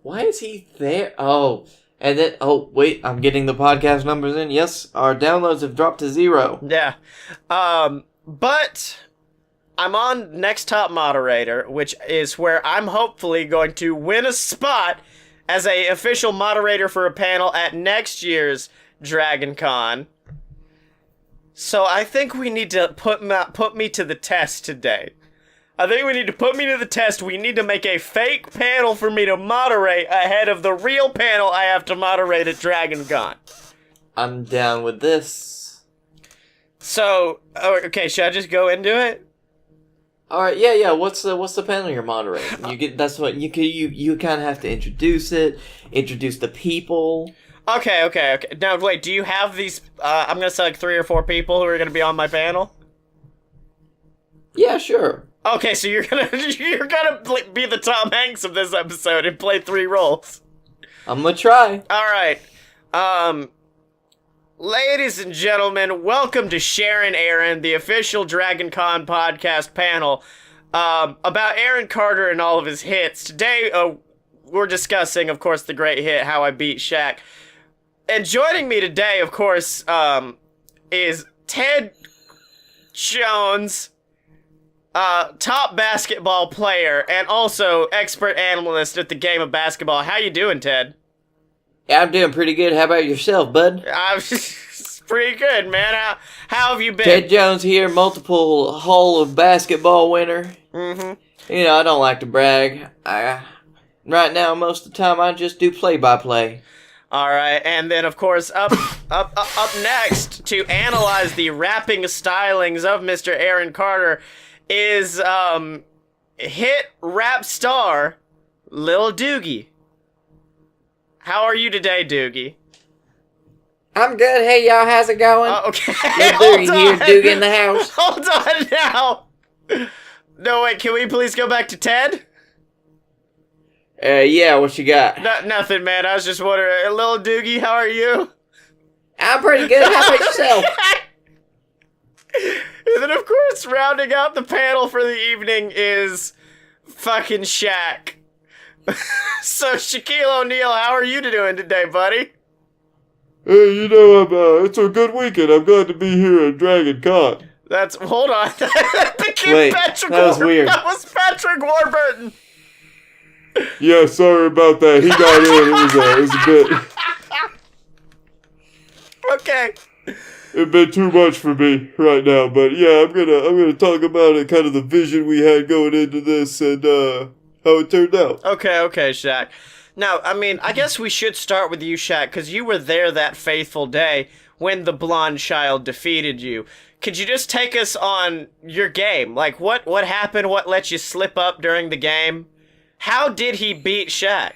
Why is he there? Oh, and then, wait, I'm getting the podcast numbers in. Yes, our downloads have dropped to 0. Yeah. But I'm on Next Top Moderator, which is where I'm hopefully going to win a spot as a official moderator for a panel at next year's Dragon Con. So I think we need to put me to the test today. I think we need to put me to the test. We need to make a fake panel for me to moderate ahead of the real panel I have to moderate at Dragon Con. I'm down with this. So, okay, should I just go into it? All right, yeah. What's the panel you're moderating? You kind of have to introduce it, introduce the people. Okay. Now, wait, do you have these, I'm gonna select 3 or 4 people who are gonna be on my panel? Yeah, sure. Okay, so you're gonna be the Tom Hanks of this episode and play 3 roles. I'm gonna try. Alright, ladies and gentlemen, welcome to Sharon Aaron, the official Dragon Con podcast panel, about Aaron Carter and all of his hits. Today, we're discussing, of course, the great hit, How I Beat Shaq. And joining me today, of course, is Ted Jones, top basketball player, and also expert analyst at the game of basketball. How you doing, Ted? Yeah, I'm doing pretty good. How about yourself, bud? I'm pretty good, man. How have you been? Ted Jones here, multiple Hall of Basketball winner. Mm-hmm. You know, I don't like to brag. Right now, most of the time, I just do play-by-play. All right, and then of course up next to analyze the rapping stylings of Mr. Aaron Carter is hit rap star Lil Doogie. How are you today, Doogie? I'm good. Hey, y'all, how's it going? Okay, Lil Doogie here, Doogie in the house. Hold on now. No, wait, can we please go back to Ted? Yeah, what you got? Nothing, man. I was just wondering. Lil Doogie, how are you? I'm pretty good. How about yourself? And then, of course, rounding out the panel for the evening is fucking Shaq. So, Shaquille O'Neal, how are you doing today, buddy? Hey, you know, it's a good weekend. I'm glad to be here at Dragon Con. Hold on. Wait, that was weird. That was Patrick Warburton. Yeah, sorry about that. He got in. It was a bit. Okay. It's been too much for me right now, but yeah, I'm gonna talk about it, kind of the vision we had going into this and how it turned out. Okay, Shaq. Now, I mean, I guess we should start with you, Shaq, because you were there that faithful day when the blonde child defeated you. Could you just take us on your game? Like, what happened? What let you slip up during the game? How did he beat Shaq?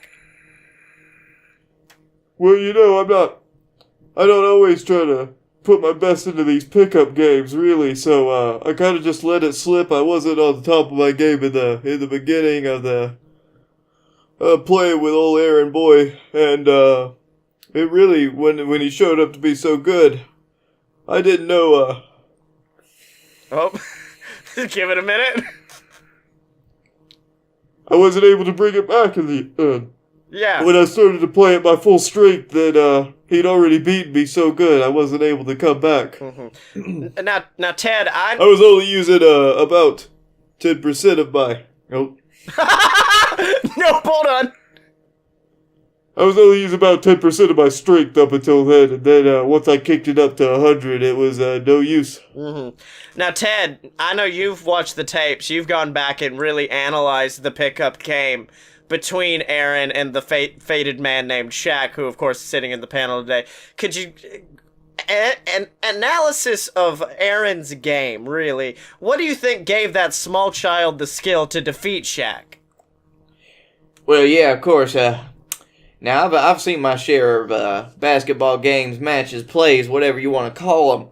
Well, I don't always try to put my best into these pickup games, really, so I kind of just let it slip. I wasn't on the top of my game in the beginning of the playing with old Aaron Boy, and it really, when he showed up to be so good, I didn't know, Oh, give it a minute. I wasn't able to bring it back in the end. Yeah. When I started to play at my full strength, then he'd already beaten me so good, I wasn't able to come back. Mm-hmm. Now, Ted, I was only using about 10% of my... Oh. No, hold on. I was only using about 10% of my strength up until then, and then once I kicked it up to 100, it was no use. Mm-hmm. Now, Ted, I know you've watched the tapes. You've gone back and really analyzed the pickup game between Aaron and the fated man named Shaq, who, of course, is sitting in the panel today. Could you... An analysis of Aaron's game, really. What do you think gave that small child the skill to defeat Shaq? Well, yeah, of course. Now, I've seen my share of basketball games, matches, plays, whatever you want to call them.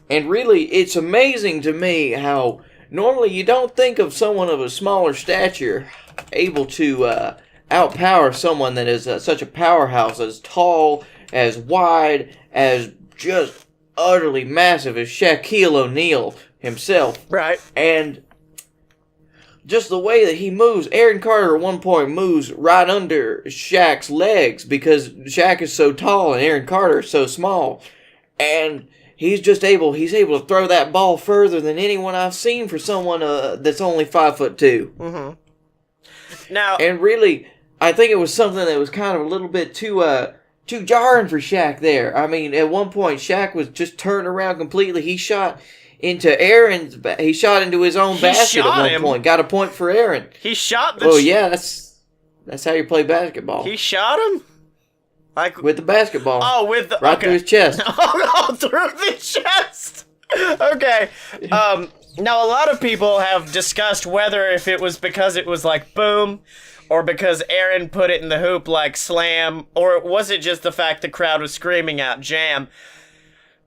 And really, it's amazing to me how normally you don't think of someone of a smaller stature able to outpower someone that is such a powerhouse, as tall, as wide, as just utterly massive as Shaquille O'Neal himself. Right. And just the way that he moves, Aaron Carter at one point moves right under Shaq's legs because Shaq is so tall and Aaron Carter is so small. And he's able to throw that ball further than anyone I've seen for someone that's only 5'2". Mm-hmm. Now, and really, I think it was something that was kind of a little bit too jarring for Shaq there. I mean, at one point, Shaq was just turned around completely. He shot into his own basket at one point. Got a point for Aaron. He shot the... Oh, yeah, that's how you play basketball. He shot him? Like with the basketball. Oh, with the... Right through his chest. Oh, through the chest! Okay. Now, a lot of people have discussed whether if it was because it was like boom, or because Aaron put it in the hoop like slam, or was it just the fact the crowd was screaming out jam?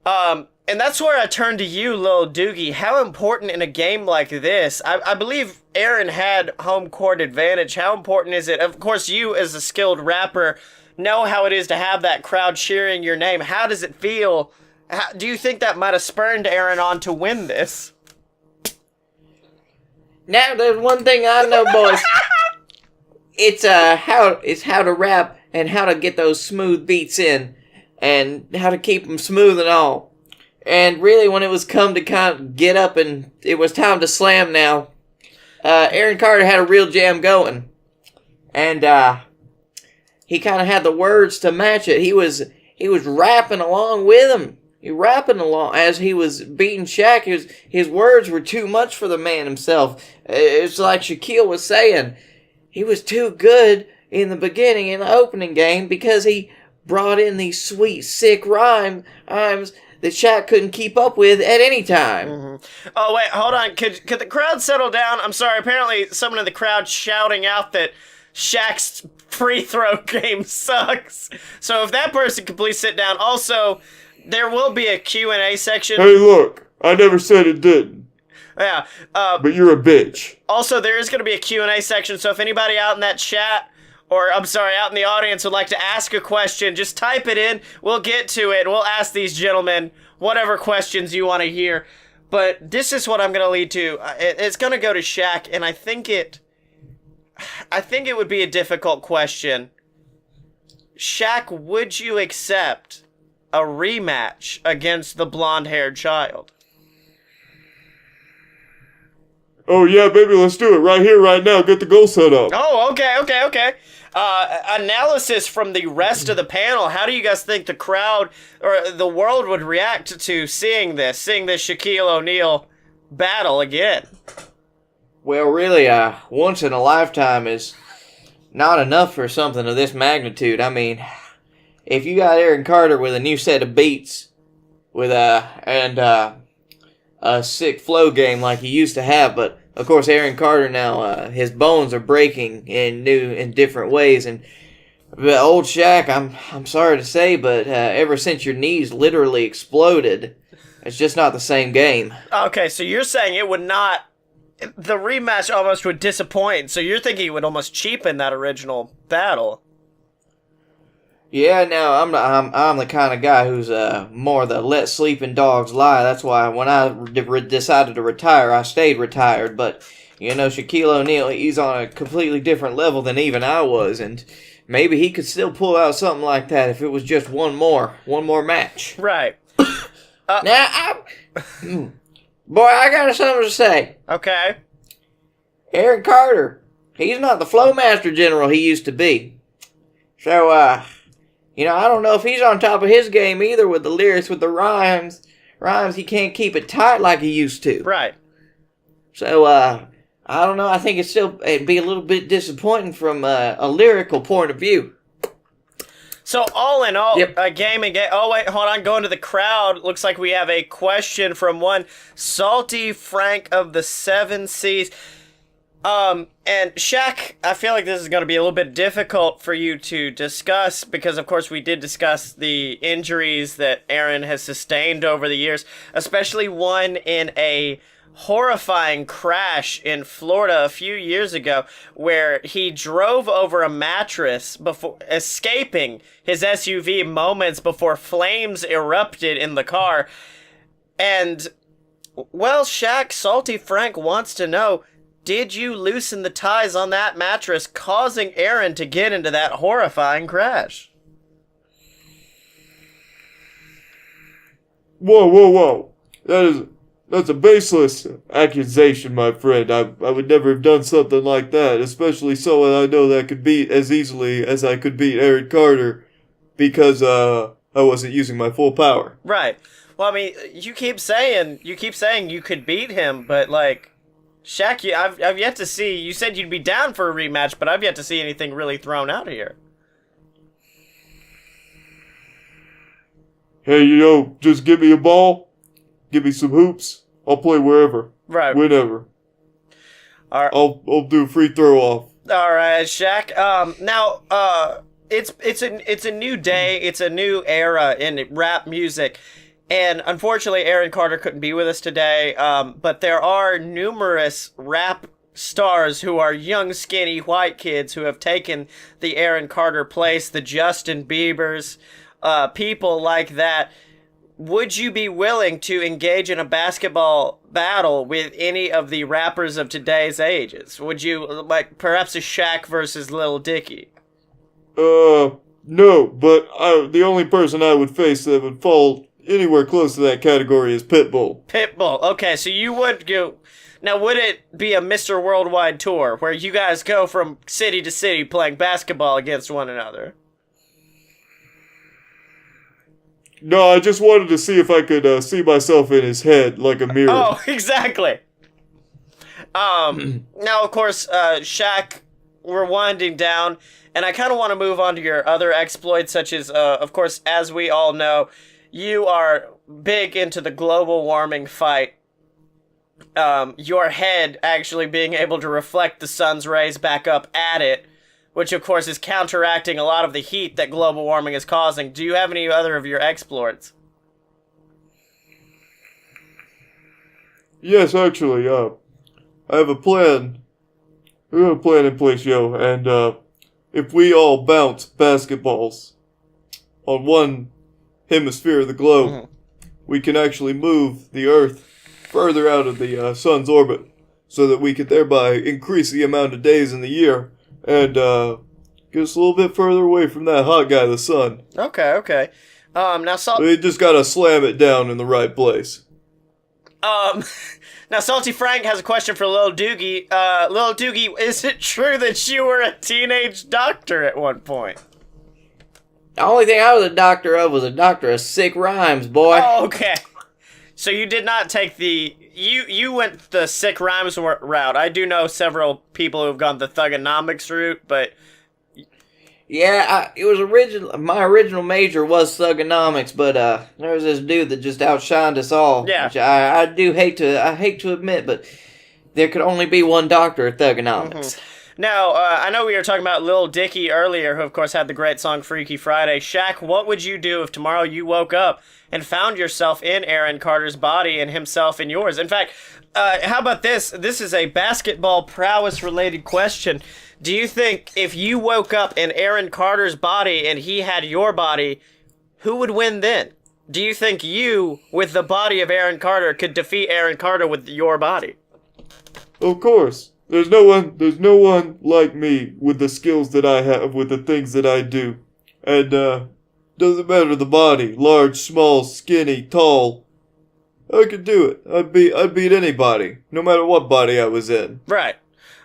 And that's where I turn to you, Lil Doogie. How important in a game like this, I believe Aaron had home court advantage. How important is it? Of course, you as a skilled rapper know how it is to have that crowd cheering your name. How does it feel? Do you think that might have spurned Aaron on to win this? Now, there's one thing I know, boys. It's how to rap and how to get those smooth beats in and how to keep them smooth and all. And really, when it was come to kind of get up and it was time to slam now, Aaron Carter had a real jam going. And he kind of had the words to match it. He was rapping along with him. He rapping along as he was beating Shaq. His words were too much for the man himself. It's like Shaquille was saying. He was too good in the beginning, in the opening game, because he brought in these sweet, sick rhymes that Shaq couldn't keep up with at any time. Mm-hmm. Oh, wait, hold on. Could the crowd settle down? I'm sorry, apparently someone in the crowd shouting out that Shaq's free throw game sucks. So if that person could please sit down. Also, there will be a Q&A section. Hey, look, I never said it didn't. Yeah. But you're a bitch. Also, there is going to be a Q&A section, so if anybody out in that chat, or I'm sorry, out in the audience would like to ask a question, just type it in. We'll get to it. We'll ask these gentlemen whatever questions you want to hear. But this is what I'm going to lead to. It's going to go to Shaq, and I think it would be a difficult question. Shaq, would you accept a rematch against the blonde-haired child? Oh, yeah, baby, let's do it right here, right now. Get the goal set up. Oh, okay. Analysis from the rest of the panel. How do you guys think the crowd or the world would react to seeing this Shaquille O'Neal battle again? Well, really, once in a lifetime is not enough for something of this magnitude. I mean, if you got Aaron Carter with a new set of beats with a sick flow game like he used to have, but of course Aaron Carter now his bones are breaking in different ways, and old Shaq, I'm sorry to say, but ever since your knees literally exploded, it's just not the same game. Okay, so you're saying it would not. The rematch almost would disappoint, so you're thinking it would almost cheapen that original battle. Yeah, no, I'm the kind of guy who's more the let sleeping dogs lie. That's why when I decided to retire, I stayed retired. But Shaquille O'Neal, he's on a completely different level than even I was, and maybe he could still pull out something like that if it was just one more match. Right. Boy, I got something to say. Okay. Aaron Carter, he's not the Flowmaster General he used to be. So, I don't know if he's on top of his game either with the lyrics, with the rhymes. He can't keep it tight like he used to. Right. So, I don't know. I think it'd be a little bit disappointing from a lyrical point of view. So all in all, Yep. a game. Oh wait, hold on. Going to the crowd. Looks like we have a question from one Salty Frank of the Seven Seas. And Shaq, I feel like this is going to be a little bit difficult for you to discuss because, of course, we did discuss the injuries that Aaron has sustained over the years, especially one in a horrifying crash in Florida a few years ago where he drove over a mattress before escaping his SUV moments before flames erupted in the car. And, well, Shaq, Salty Frank wants to know, did you loosen the ties on that mattress, causing Aaron to get into that horrifying crash? Whoa. That's a baseless accusation, my friend. I would never have done something like that, especially someone I know that could beat as easily as I could beat Aaron Carter because I wasn't using my full power. Right. Well, I mean, you keep saying you could beat him, but like, Shaq, I've yet to see. You said you'd be down for a rematch, but I've yet to see anything really thrown out here. Hey, just give me a ball. Give me some hoops. I'll play wherever. Right. Whenever. All right. I'll do a free throw off. All right, Shaq. Now, it's a new day. It's a new era in rap music, and unfortunately, Aaron Carter couldn't be with us today. But there are numerous rap stars who are young, skinny white kids who have taken the Aaron Carter place. The Justin Biebers, people like that. Would you be willing to engage in a basketball battle with any of the rappers of today's ages? Would you, like, perhaps a Shaq versus Lil Dicky? No, but the only person I would face that would fall anywhere close to that category is Pitbull. Pitbull. Okay, so you would go... Now, would it be a Mr. Worldwide tour where you guys go from city to city playing basketball against one another? No, I just wanted to see if I could see myself in his head like a mirror. Oh, exactly. Now, of course, Shaq, we're winding down, and I kind of want to move on to your other exploits, such as, of course, as we all know, you are big into the global warming fight. Your head actually being able to reflect the sun's rays back up at it, which of course is counteracting a lot of the heat that global warming is causing. Do you have any other of your exploits? Yes, actually, I have a plan. We have a plan in place, yo, and if we all bounce basketballs on one hemisphere of the globe, we can actually move the Earth further out of the sun's orbit, so that we could thereby increase the amount of days in the year and get us a little bit further away from that hot guy, the sun. Okay. Now, We just gotta slam it down in the right place. Now, Salty Frank has a question for Lil Doogie. Lil Doogie, is it true that you were a teenage doctor at one point? The only thing I was a doctor of was a doctor of sick rhymes, boy. Oh, okay. So you did not take the... You went the sick rhymes route. I do know several people who've gone the thugonomics route, but... Yeah, it was my original major was thugonomics, but there was this dude that just outshined us all. Yeah. Which I hate to admit, but there could only be one doctor of thugonomics. Mm-hmm. Now, I know we were talking about Lil Dicky earlier, who of course had the great song Freaky Friday. Shaq, what would you do if tomorrow you woke up and found yourself in Aaron Carter's body and himself in yours? In fact, how about this? This is a basketball prowess related question. Do you think if you woke up in Aaron Carter's body and he had your body, who would win then? Do you think you, with the body of Aaron Carter, could defeat Aaron Carter with your body? Of course. There's no one like me with the skills that I have, with the things that I do. And, doesn't matter the body, large, small, skinny, tall. I could do it. I'd beat anybody, no matter what body I was in. Right.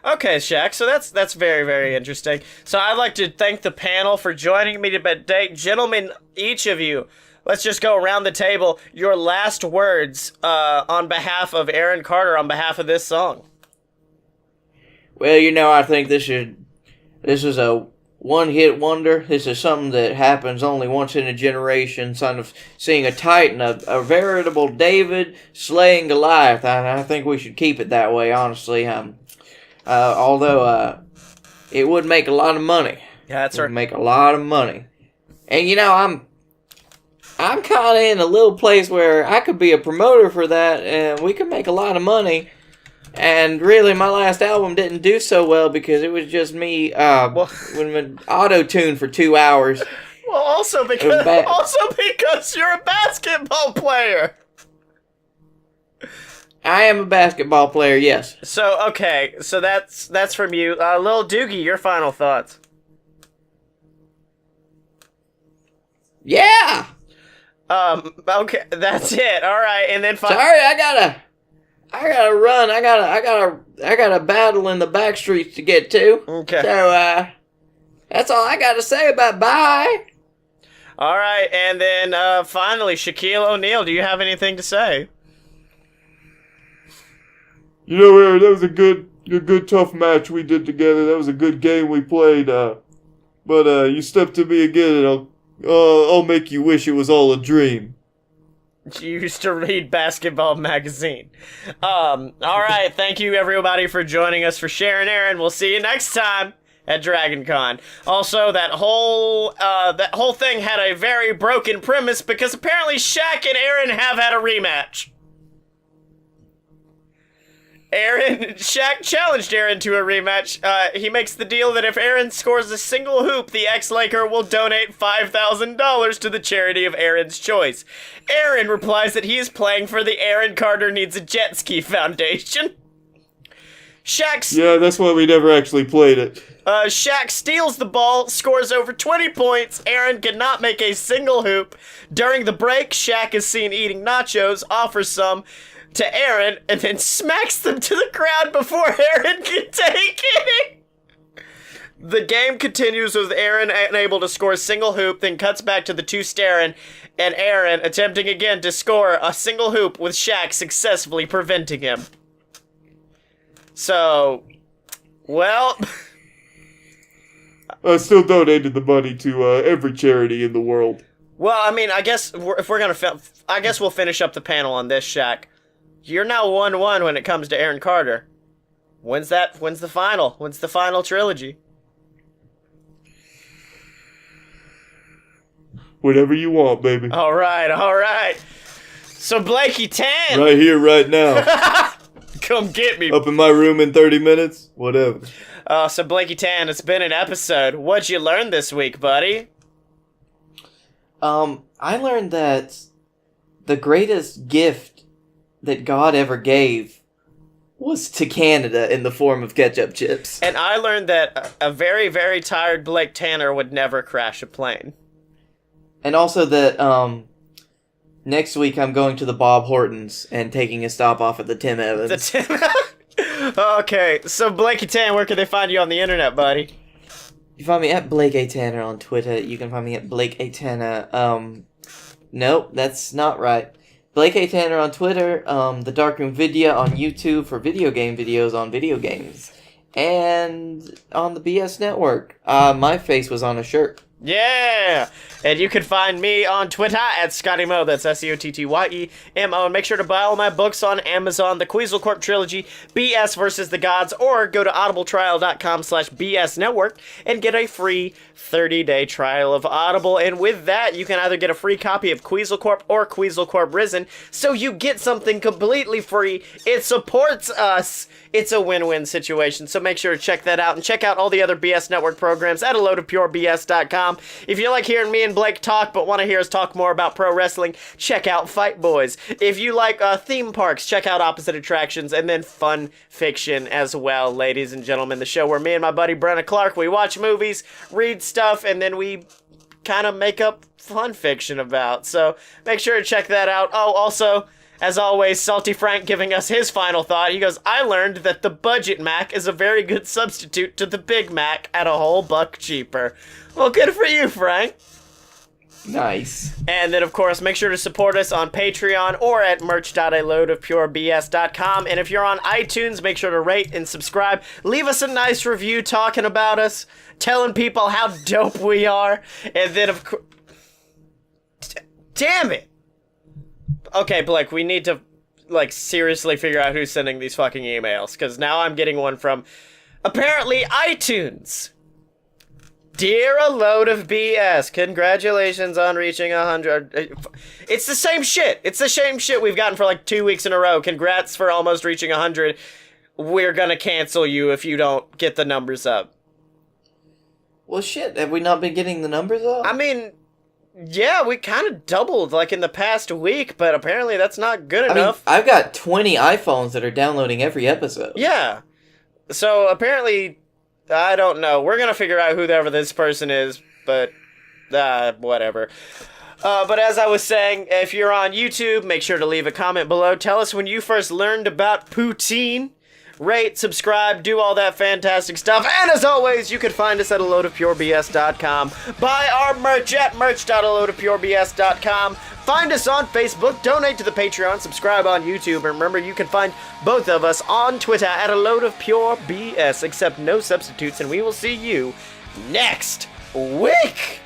Okay, Shaq, so that's very, very interesting. So I'd like to thank the panel for joining me today. Gentlemen, each of you, let's just go around the table. Your last words on behalf of Aaron Carter, on behalf of this song. Well, I think this is a one-hit wonder. This is something that happens only once in a generation, sort of seeing a Titan, a veritable David slaying Goliath. I think we should keep it that way, honestly. Although it would make a lot of money. Yeah, that's right. It would make a lot of money. And, I'm kind of in a little place where I could be a promoter for that, and we could make a lot of money. And really, my last album didn't do so well because it was just me with auto-tune for 2 hours. Well, also because you're a basketball player. I am a basketball player, yes. So, okay, so that's from you. Lil Doogie, your final thoughts. Yeah! Okay, that's it. All right, and then Sorry, I gotta run. I got a battle in the back streets to get to. Okay. So, that's all I gotta say about bye. All right, and then finally, Shaquille O'Neal, do you have anything to say? Aaron, that was a good tough match we did together. That was a good game we played. But you step to me again, and I'll make you wish it was all a dream. You used to read Basketball Magazine. All right, thank you everybody for joining us, for sharing Aaron. We'll see you next time at DragonCon. Also, that whole thing had a very broken premise because apparently Shaq and Aaron have had a rematch. Shaq challenged Aaron to a rematch. He makes the deal that if Aaron scores a single hoop, the ex-Laker will donate $5,000 to the charity of Aaron's choice. Aaron replies that he is playing for the Aaron Carter Needs a Jet Ski Foundation. Yeah, that's why we never actually played it. Shaq steals the ball, scores over 20 points. Aaron cannot make a single hoop. During the break, Shaq is seen eating nachos, offers some to Aaron, and then smacks them to the crowd before Aaron can take it. The game continues with Aaron unable to score a single hoop, then cuts back to the two staring, and Aaron attempting again to score a single hoop with Shaq successfully preventing him. So, well... I still donated the money to every charity in the world. Well, I mean, I guess if we're gonna... I guess we'll finish up the panel on this, Shaq. You're now 1-1 when it comes to Aaron Carter. When's the final? When's the final trilogy? Whatever you want, baby. All right. So Blakey Tan. Right here, right now. Come get me. Up in my room in 30 minutes. Whatever. So Blakey Tan, it's been an episode. What'd you learn this week, buddy? I learned that the greatest gift that God ever gave was to Canada in the form of ketchup chips. And I learned that a very, very tired Blake Tanner would never crash a plane. And also that, Next week, I'm going to the Bob Hortons and taking a stop off at the Tim Evans. Okay, so Blakey Tan, where can they find you on the internet, buddy? You find me at Blake A. Tanner on Twitter. You can find me at Blake A. Tanner. Nope, that's not right. Blake A. Tanner on Twitter. The Darkroom Video on YouTube for video game videos on video games. And on the BS Network. My face was on a shirt. Yeah! And you can find me on Twitter at ScottyMo, that's SCOTTYEMO, and make sure to buy all my books on Amazon, the Queasel Corp Trilogy, BS vs. the Gods, or go to audibletrial.com/BS Network and get a free 30-day trial of Audible. And with that, you can either get a free copy of Queasel Corp or Queasel Corp Risen, so you get something completely free. It supports us. It's a win-win situation, so make sure to check that out, and check out all the other BS Network programs at aloadofpurebs.com. If you like hearing me and Blake talk, but want to hear us talk more about pro wrestling, check out Fight Boys. If you like theme parks, check out Opposite Attractions, and then Fun Fiction as well, ladies and gentlemen. The show where me and my buddy Brenna Clark, we watch movies, read stuff, and then we kind of make up fun fiction about. So make sure to check that out. Oh, also, as always, Salty Frank giving us his final thought. He goes, I learned that the Budget Mac is a very good substitute to the Big Mac at a whole $1 cheaper. Well, good for you, Frank. Nice. And then, of course, make sure to support us on Patreon or at merch.aloadofpurebs.com. And if you're on iTunes, make sure to rate and subscribe. Leave us a nice review talking about us, telling people how dope we are. And then, of course... Damn it! Okay, Blake, we need to, seriously figure out who's sending these fucking emails, because now I'm getting one from, apparently, iTunes. Dear a load of BS, congratulations on reaching 100. It's the same shit. It's the same shit we've gotten for 2 weeks in a row. Congrats for almost reaching 100. We're gonna cancel you if you don't get the numbers up. Well, shit, have we not been getting the numbers up? I mean... Yeah, we kind of doubled, in the past week, but apparently that's not good enough. I've got 20 iPhones that are downloading every episode. Yeah. So, apparently, I don't know. We're gonna figure out whoever this person is, but, whatever. But as I was saying, if you're on YouTube, make sure to leave a comment below. Tell us when you first learned about poutine. Rate, subscribe, do all that fantastic stuff. And as always, you can find us at aloadofpurebs.com. Buy our merch at merch.aloadofpurebs.com. Find us on Facebook, donate to the Patreon, subscribe on YouTube, and remember, you can find both of us on Twitter at aloadofpurebs, except no substitutes, and we will see you next week.